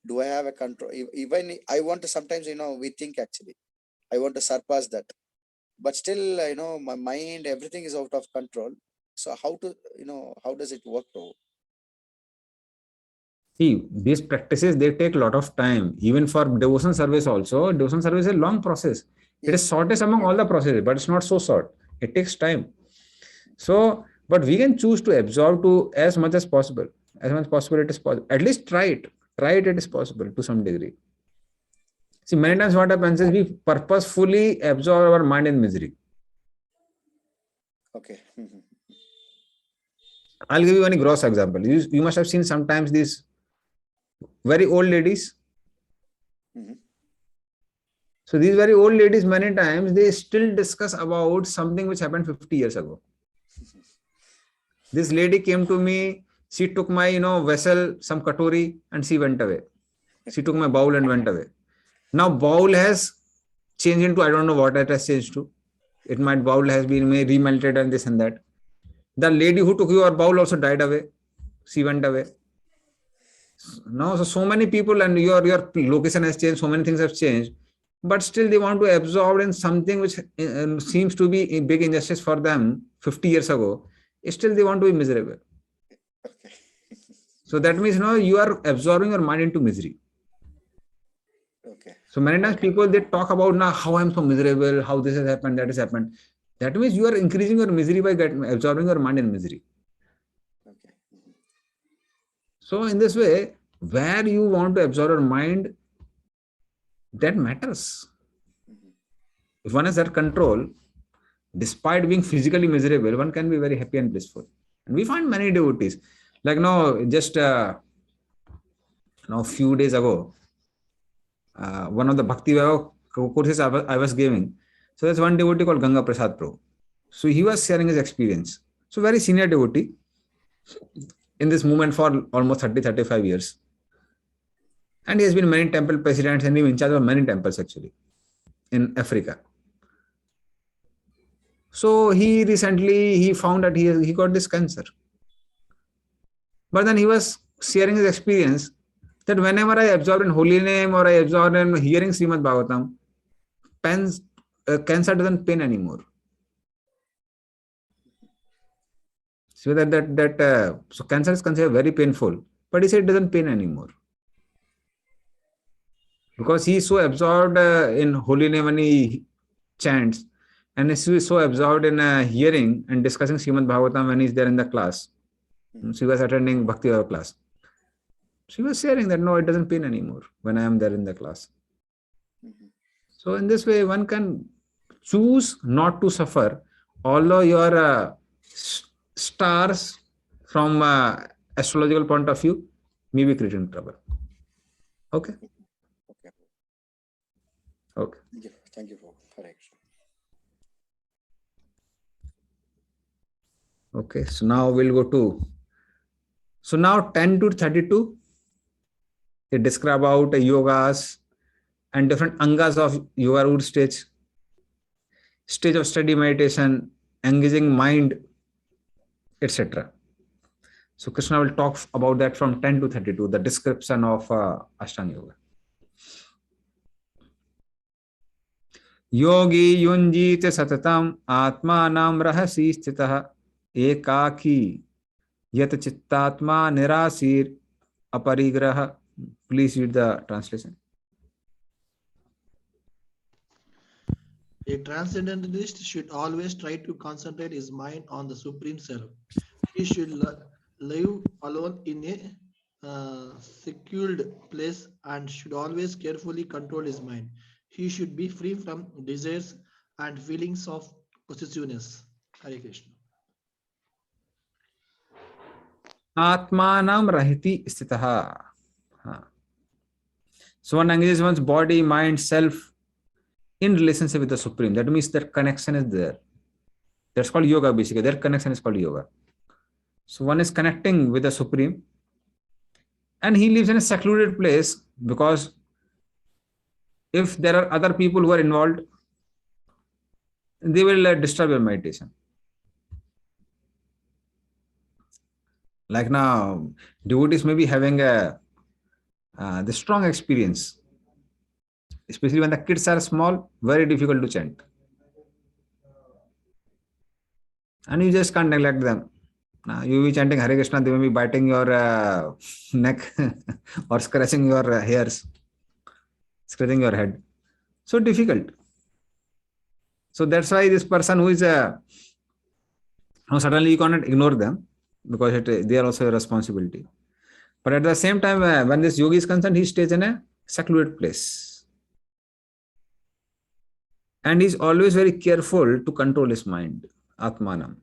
Do I have a control? Even I want to sometimes, we think actually, I want to surpass that, but still, my mind, everything is out of control. So how to, how does it work, Prabhu? See, these practices, they take a lot of time. Even for devotion service also, devotion service is a long process. It is shortest among all the processes, but it's not so short. It takes time. So, but we can choose to absorb to as much as possible. As much as possible, it is possible. At least try it. Try it, it is possible to some degree. See, many times what happens is we purposefully absorb our mind in misery. Okay. I'll give you one gross example. You must have seen sometimes these very old ladies. So these very old ladies, many times they still discuss about something which happened 50 years ago. This lady came to me, she took my, vessel, some katori, and she went away. She took my bowl and went away. Now bowl has changed into, I don't know what it has changed to. It might bowl has been remelted and this and that. The lady who took your bowl also died away. She went away. Now, so many people and your location has changed, so many things have changed, but still they want to absorb in something which seems to be a big injustice for them 50 years ago. Still they want to be miserable. Okay. So that means you are absorbing your mind into misery. Okay. So many times people, they talk about now how I'm so miserable, how this has happened, that has happened. That means you are increasing your misery by absorbing your mind in misery. Okay. So in this way, where you want to absorb your mind, that matters. If one has that control, despite being physically miserable, one can be very happy and blissful. And we find many devotees. Like just a few days ago, one of the Bhakti Vaibhav courses I was giving. So there's one devotee called Ganga Prasad Prabhu. So he was sharing his experience. So very senior devotee in this movement for almost 30-35 years. And he has been many temple presidents and he is in charge of many temples actually in Africa. So he recently, found that he got this cancer. But then he was sharing his experience that whenever I absorb in holy name or I absorb in hearing Srimad Bhagavatam, cancer doesn't pain anymore. So so cancer is considered very painful, but he said it doesn't pain anymore. Because he is so absorbed in holy name and he chants, and he is so absorbed in hearing and discussing Srimad Bhagavatam when he is there in the class. She was attending Bhakti Yoga class. She was sharing that no, it doesn't pain anymore when I am there in the class. So in this way, one can choose not to suffer, although your stars from astrological point of view may be creating trouble. Okay. Okay. Thank you, Prabhu. Hare Krishna. Okay, so now we'll go to, so now 10 to 32, they describe about yogas and different angas of yoga root stage of steady meditation, engaging mind, etc. So Krishna will talk about that from 10 to 32, the description of Ashtanga Yoga. Yogi yunjite satatam atmanam rahasi sthitah ekaki yat chittatma nirasir aparigraha. Please read the translation. A transcendentalist should always try to concentrate his mind on the Supreme Self. He should live alone in a secluded place and should always carefully control his mind. He should be free from desires and feelings of possessiveness. Hare Krishna. Atmanam rahiti sthitah. So one engages one's body, mind, self in relationship with the Supreme. That means that connection is there. That's called yoga basically. That connection is called yoga. So one is connecting with the Supreme and he lives in a secluded place, because if there are other people who are involved, they will disturb your meditation. Like now, devotees may be having the strong experience, especially when the kids are small, very difficult to chant. And you just can't neglect them. Now you will be chanting Hare Krishna, they may be biting your neck or scratching your hairs, scratching your head. So difficult. So that's why this person who is suddenly you cannot ignore them, because they are also a responsibility. But at the same time, when this yogi is concerned, he stays in a secluded place. And he is always very careful to control his mind, Atmanam.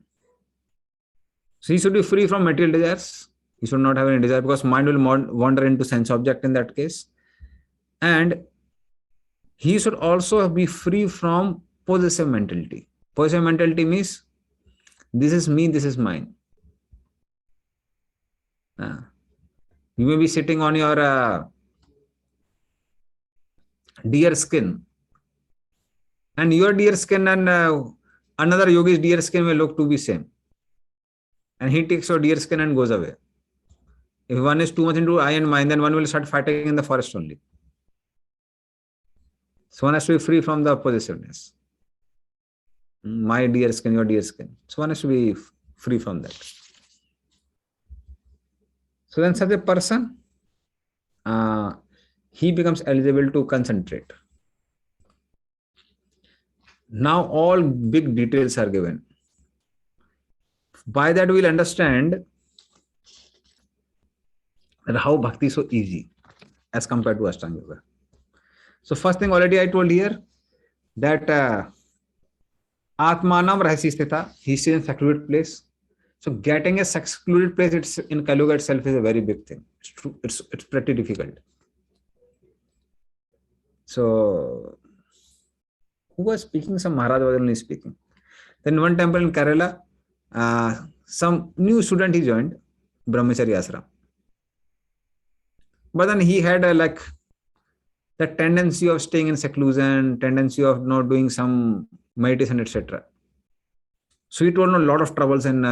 So he should be free from material desires. He should not have any desire, because mind will wander into sense object in that case. And he should also be free from possessive mentality. Possessive mentality means this is me, this is mine. You may be sitting on your deer skin, and your deer skin and another yogi's deer skin may look to be same. And he takes your deer skin and goes away. If one is too much into I and mine, then one will start fighting in the forest only. So one has to be free from the possessiveness. My deer skin, your deer skin. So one has to be free from that. So then such a person, he becomes eligible to concentrate. Now all big details are given. By that we'll understand that how bhakti is so easy as compared to Ashtanga Yoga. So first thing already I told here, that Atmanam rahasi sthita, he stays in a secluded place. So getting a secluded place in Kali Yuga itself is a very big thing. It's true. It's pretty difficult. So who was speaking? Some Maharaj was only speaking. Then one temple in Kerala, some new student he joined, Brahmachari Ashram. But then he had like the tendency of staying in seclusion, tendency of not doing some meditation, etc. So it was a lot of troubles in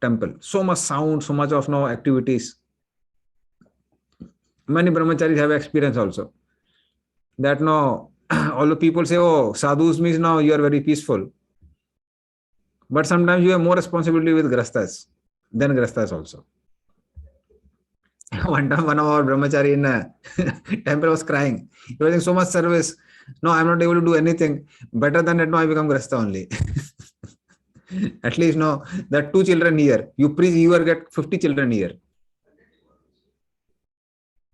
temple. So much sound, so much of activities. Many brahmacharis have experience also. That although people say, oh, sadhus means now you are very peaceful. But sometimes you have more responsibility with grastas than grastas also. One time, one of our brahmachari in temple was crying. He was doing so much service. No, I'm not able to do anything. Better than that, no, I become grasta only. At least, no, there are 2 children here. You preach, you will get 50 children here.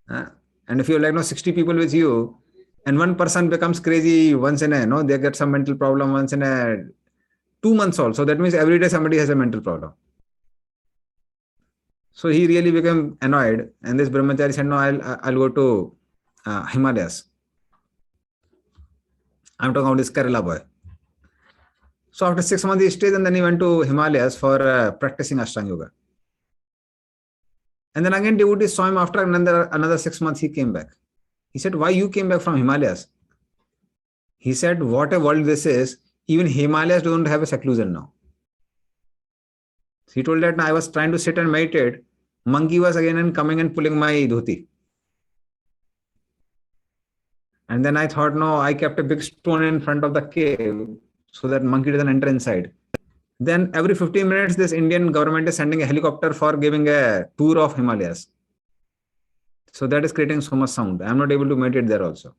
And if you have 60 people with you, and one person becomes crazy once in a, they get some mental problem once in a 2 months also. That means every day somebody has a mental problem. So he really became annoyed. And this brahmachari said, no, I'll go to Himalayas. I'm talking about this Kerala boy. So after 6 months he stayed, and then he went to Himalayas for practicing Ashtanga Yoga. And then again devotees saw him after another 6 months. He came back. He said, "Why you came back from Himalayas?" He said, "What a world this is. Even Himalayas don't have a seclusion now." He told that I was trying to sit and meditate. Monkey was again and coming and pulling my dhoti. And then I thought, no, I kept a big stone in front of the cave so that monkey doesn't enter inside. Then every 15 minutes, this Indian government is sending a helicopter for giving a tour of Himalayas. So that is creating so much sound. I'm not able to meditate there also.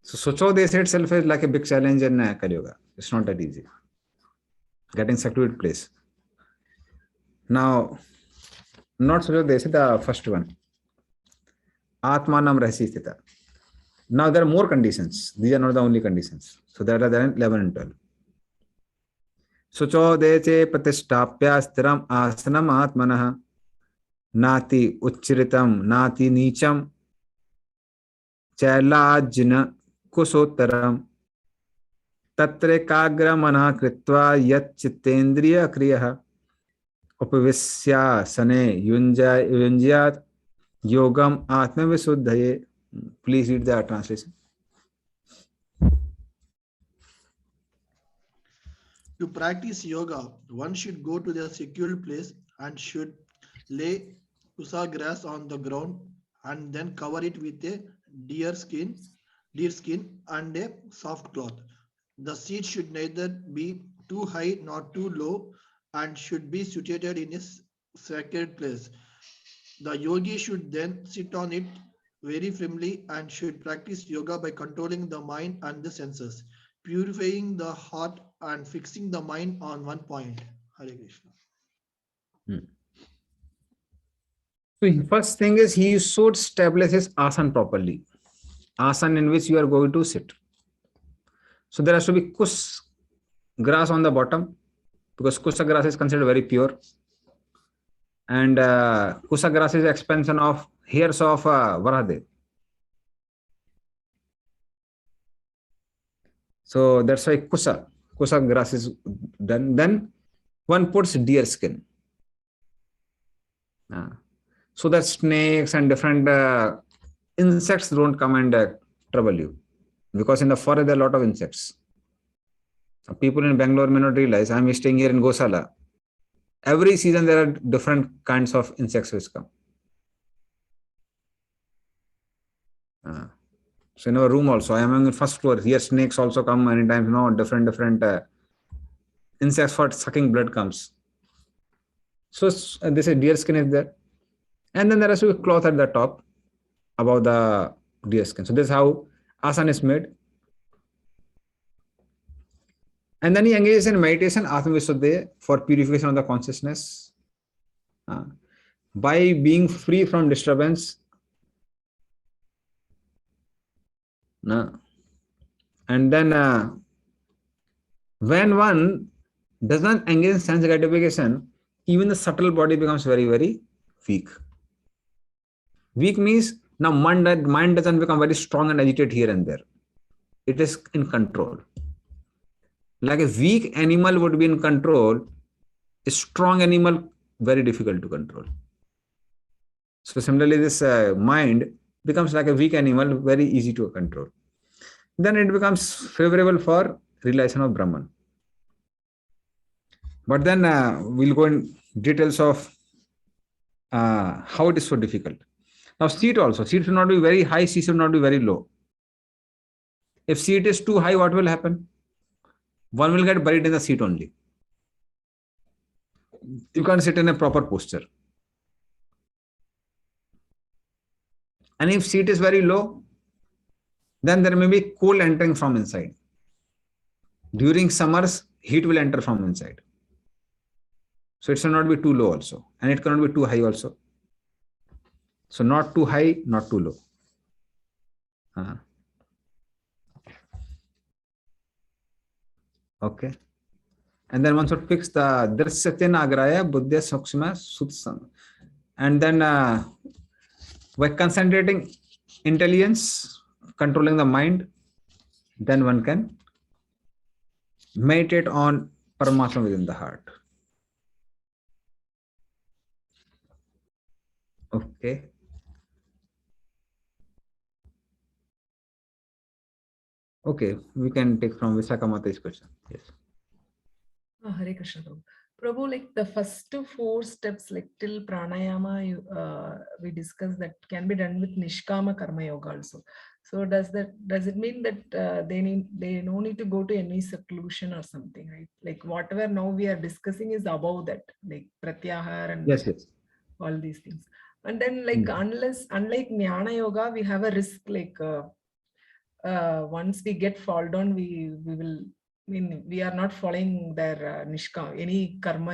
So Socho Desa itself is like a big challenge in Kali Yuga. It's not that easy. Getting secluded place. Now, not Socho Desa, the first one. Atmanam Rahsi Sthita. Now there are more conditions. These are not the only conditions. So there are then 11 and 12. Sucho deche pratishtapya stiram asanam atmanah nati uchchiritam nati nicham chailajna kusottaram tatre kagra manah kritva yat chittendriya kriyah upavisya sane yunjyat yogam atmavisuddhaye. Please read the translation. To practice yoga, one should go to the secured place and should lay pusa grass on the ground and then cover it with a deer skin and a soft cloth. The seat should neither be too high nor too low and should be situated in a sacred place. The yogi should then sit on it very firmly and should practice yoga by controlling the mind and the senses, purifying the heart and fixing the mind on one point. Hare Krishna. So first thing is he should establish his asana properly. Asana in which you are going to sit. So there has to be kus grass on the bottom because kusa grass is considered very pure. And kusa grass is expansion of hairs of Varahadev. So that's why kusa grass is done. Then one puts deer skin. So that snakes and different insects don't come and trouble you. Because in the forest there are a lot of insects. People in Bangalore may not realize, I'm staying here in Gosala. Every season there are different kinds of insects which come. So in our room also, I am on the first floor. Here snakes also come many times. Different insects for sucking blood comes. So this is deer skin is there. And then there has to be a cloth at the top above the deer skin. So this is how asana is made. And then he engages in meditation, Atmavisuddhi, for purification of the consciousness. By being free from disturbance. And then when one does not engage in sense gratification, even the subtle body becomes very, very weak. Weak means now mind doesn't become very strong and agitated here and there. It is in control. Like a weak animal would be in control, a strong animal very difficult to control. So similarly, this mind becomes like a weak animal, very easy to control. Then it becomes favorable for realization of Brahman. But then we'll go in details of how it is so difficult. Now seat also. Seat should not be very high, seat should not be very low. If seat is too high, what will happen? One will get buried in the seat only. You can't sit in a proper posture. And if seat is very low, then there may be cold entering from inside. During summers, heat will enter from inside. So it should not be too low also. And it cannot be too high also. So not too high, not too low. Okay. And then one should fix the Drisyatin Agraya Buddhya Sukshma Sutsam. And then by concentrating intelligence, controlling the mind, then one can meditate on Paramatma within the heart. Okay. Okay, we can take from Visakha Mata's question. Yes. Hare Krishna Prabhu. Prabhu, like the first 4 steps, like till pranayama, we discussed that can be done with Nishkama Karma Yoga also. So does it mean that they no need to go to any seclusion or something, right? Like whatever now we are discussing is above that, like Pratyahar and Yes, yes. all these things. And then like unlike Jnana Yoga, we have a risk like once we get fall down, we will, I mean, we are not following their Nishka, any karma,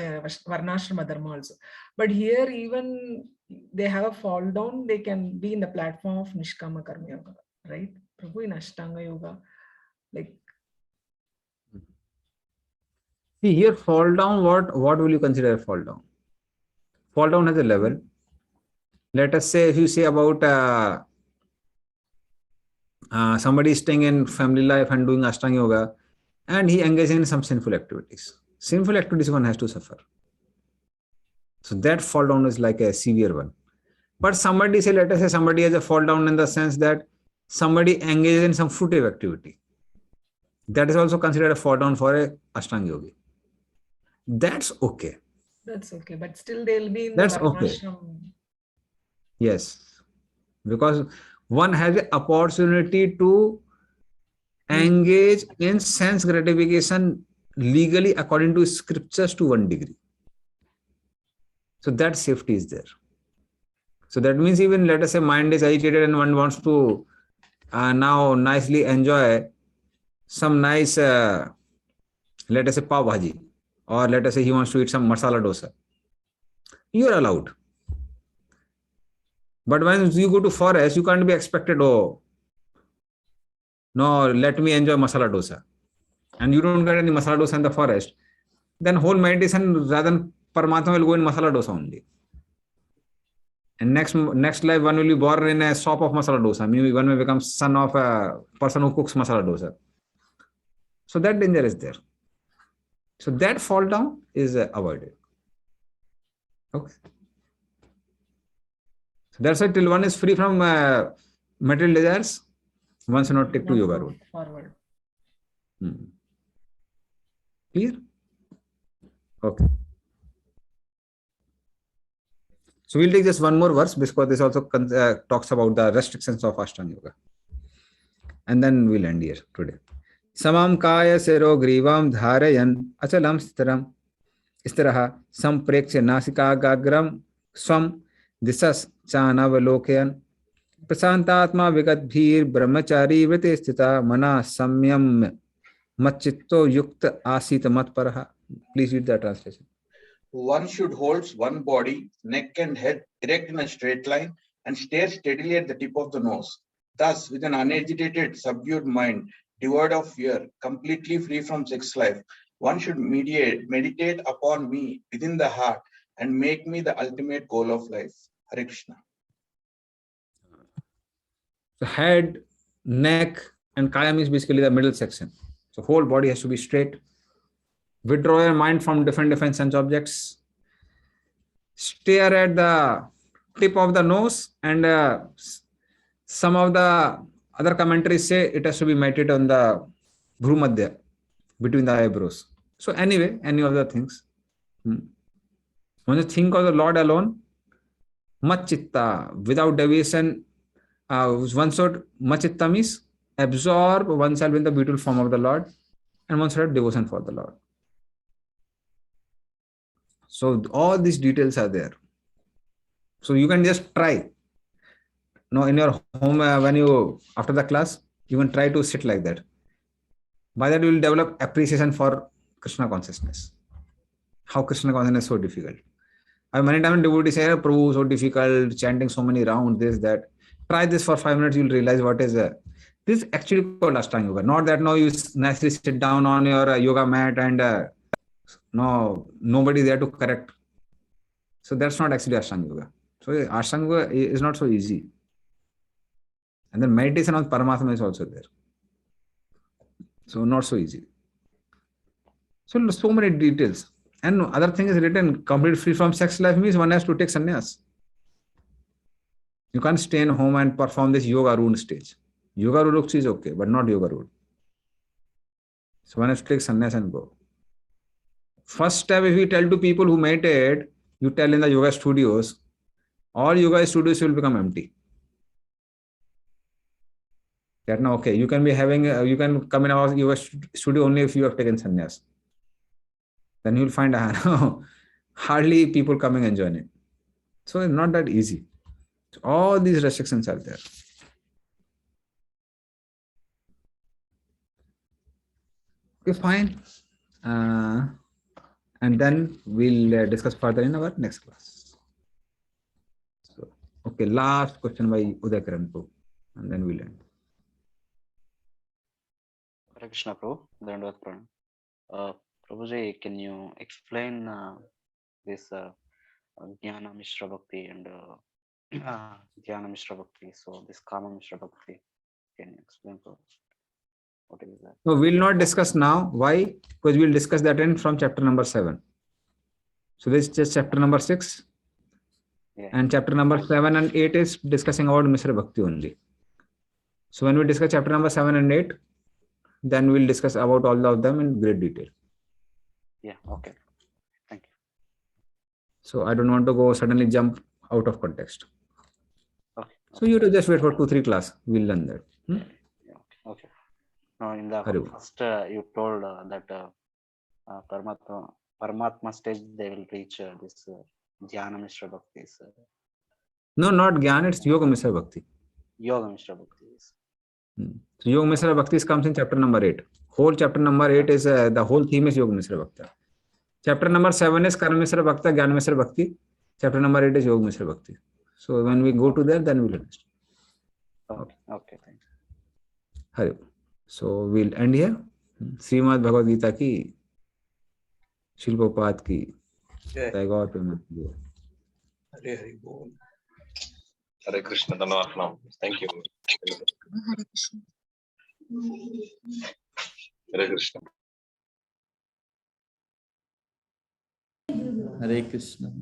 Varnashrama dharma also. But here, even they have a fall down, they can be in the platform of Nishkama Karma Yoga, right? Prabhu, in Ashtanga Yoga, like. See, here fall down, what will you consider a fall down? Fall down has a level. Let us say, if you say about somebody staying in family life and doing Ashtanga Yoga, and he engages in some sinful activities. Sinful activities one has to suffer. So that fall down is like a severe one. But somebody say, let us say somebody has a fall down in the sense that somebody engages in some fruitive activity. That is also considered a fall down for a Ashtanga Yogi. That's okay. That's okay. But still they'll be in That's the okay. Varnashram. Yes. Because one has an opportunity to engage in sense gratification legally according to scriptures to one degree. So that safety is there. So that means even let us say mind is agitated and one wants to now nicely enjoy some nice, let us say pav bhaji, or let us say he wants to eat some masala dosa. You are allowed. But when you go to forest, you can't be expected, oh, no, let me enjoy masala dosa. And you don't get any masala dosa in the forest, then whole meditation rather than Paramatma will go in masala dosa only. And next life one will be born in a shop of masala dosa. Maybe one may become son of a person who cooks masala dosa. So that danger is there. So that fall down is avoided. Okay. So that's why till one is free from material desires, one should not take to yoga road. Forward. Clear? Okay. So we'll take just one more verse because this also talks about the restrictions of Ashtanga Yoga. And then we'll end here today. Samam kaya siro grivam dharayan achalam stiraha sampreksya nasika gagram swam disas chanavalokayan prasantatma vigadbhir brahmachari vrite sthita mana samyam machitto yukta asita matparaha. Please read the translation. One should hold one body, neck and head erect in a straight line and stare steadily at the tip of the nose. Thus, with an unagitated, subdued mind, devoid of fear, completely free from sex life, one should meditate upon me within the heart and make me the ultimate goal of life. Hare Krishna. So head, neck, and kaya means basically the middle section. So whole body has to be straight. Withdraw your mind from different sense objects. Stare at the tip of the nose, and some of the other commentaries say it has to be meditated on the bhrumadhya, between the eyebrows. So anyway, any of the things. When you think of the Lord alone, machitta, without deviation, one should, machitta means absorb oneself in the beautiful form of the Lord, and one should have devotion for the Lord. So all these details are there. So you can just try. No, in your home, when you, after the class, you can try to sit like that. By that, you will develop appreciation for Krishna consciousness. How Krishna consciousness is so difficult. Many times devotees say, Prabhu, so difficult, chanting so many rounds, this, that. Try this for 5 minutes, you'll realize what is this is actually called Ashtanga Yoga. Not that no, you nicely sit down on your yoga mat and no, nobody there to correct. So that's not actually Ashtanga Yoga. So Ashtanga Yoga is not so easy. And then meditation on Paramatma is also there. So not so easy. So many details. And other thing is written, complete free from sex life means one has to take sannyas. You can't stay in home and perform this yoga rule stage. Yoga rule is okay, but not yoga rule. So one has to take sannyas and go. First step, if you tell to people who meditate, you tell in the yoga studios, all yoga studios will become empty. That now, okay, you can be having, you can come in our yoga studio only if you have taken sannyas. Then you will find hardly people coming and joining. So it's not that easy. So all these restrictions are there. Okay, fine. And then we'll discuss further in our next class. So, okay, last question by Uday Karanpu, and then we'll end. Hare Krishna, Prabhu. Dandavat Pranam. Prabhuji, can you explain this Jnana Mishra Bhakti and Jnana Mishra Bhakti? So this Kama Mishra Bhakti, can you explain, Prabhu? What is that? No, we'll not discuss now. Why? Because we'll discuss that in from chapter number 7. So this is just chapter number 6. Yeah. And chapter number 7 and 8 is discussing about Mishra Bhakti only. So when we discuss chapter number 7 and 8, then we'll discuss about all of them in great detail. Yeah, okay. Thank you. So I don't want to go suddenly jump out of context. Okay. So you to just wait for 2-3 class. We'll learn that. Yeah, okay. Now in the Hare first you told that Paramatma stage they will reach this Jnana Mishra Bhakti. No, not Gyan, it's Yoga Mishra Bhakti. Yoga Mishra Bhakti. So Yoga Mishra Bhakti comes in chapter number 8. Whole chapter number 8 is the whole theme is Yoga Mishra Bhakti. Chapter number 7 is Karma Mishra Bhakti, Jnana Mishra Bhakti. Chapter number 8 is Yoga Mishra Bhakti. So when we go to there, then we'll understand. Okay, okay, thank you. Hare. So we'll end here. Srimad Bhagavad Gita ki, Srila Prabhupada ki, Jai Gaur Premanand. Hare Hare Bol. Hare Krishna, Dandavat Pranam. Thank you. Hare Krishna. Hare Krishna. Hare Krishna.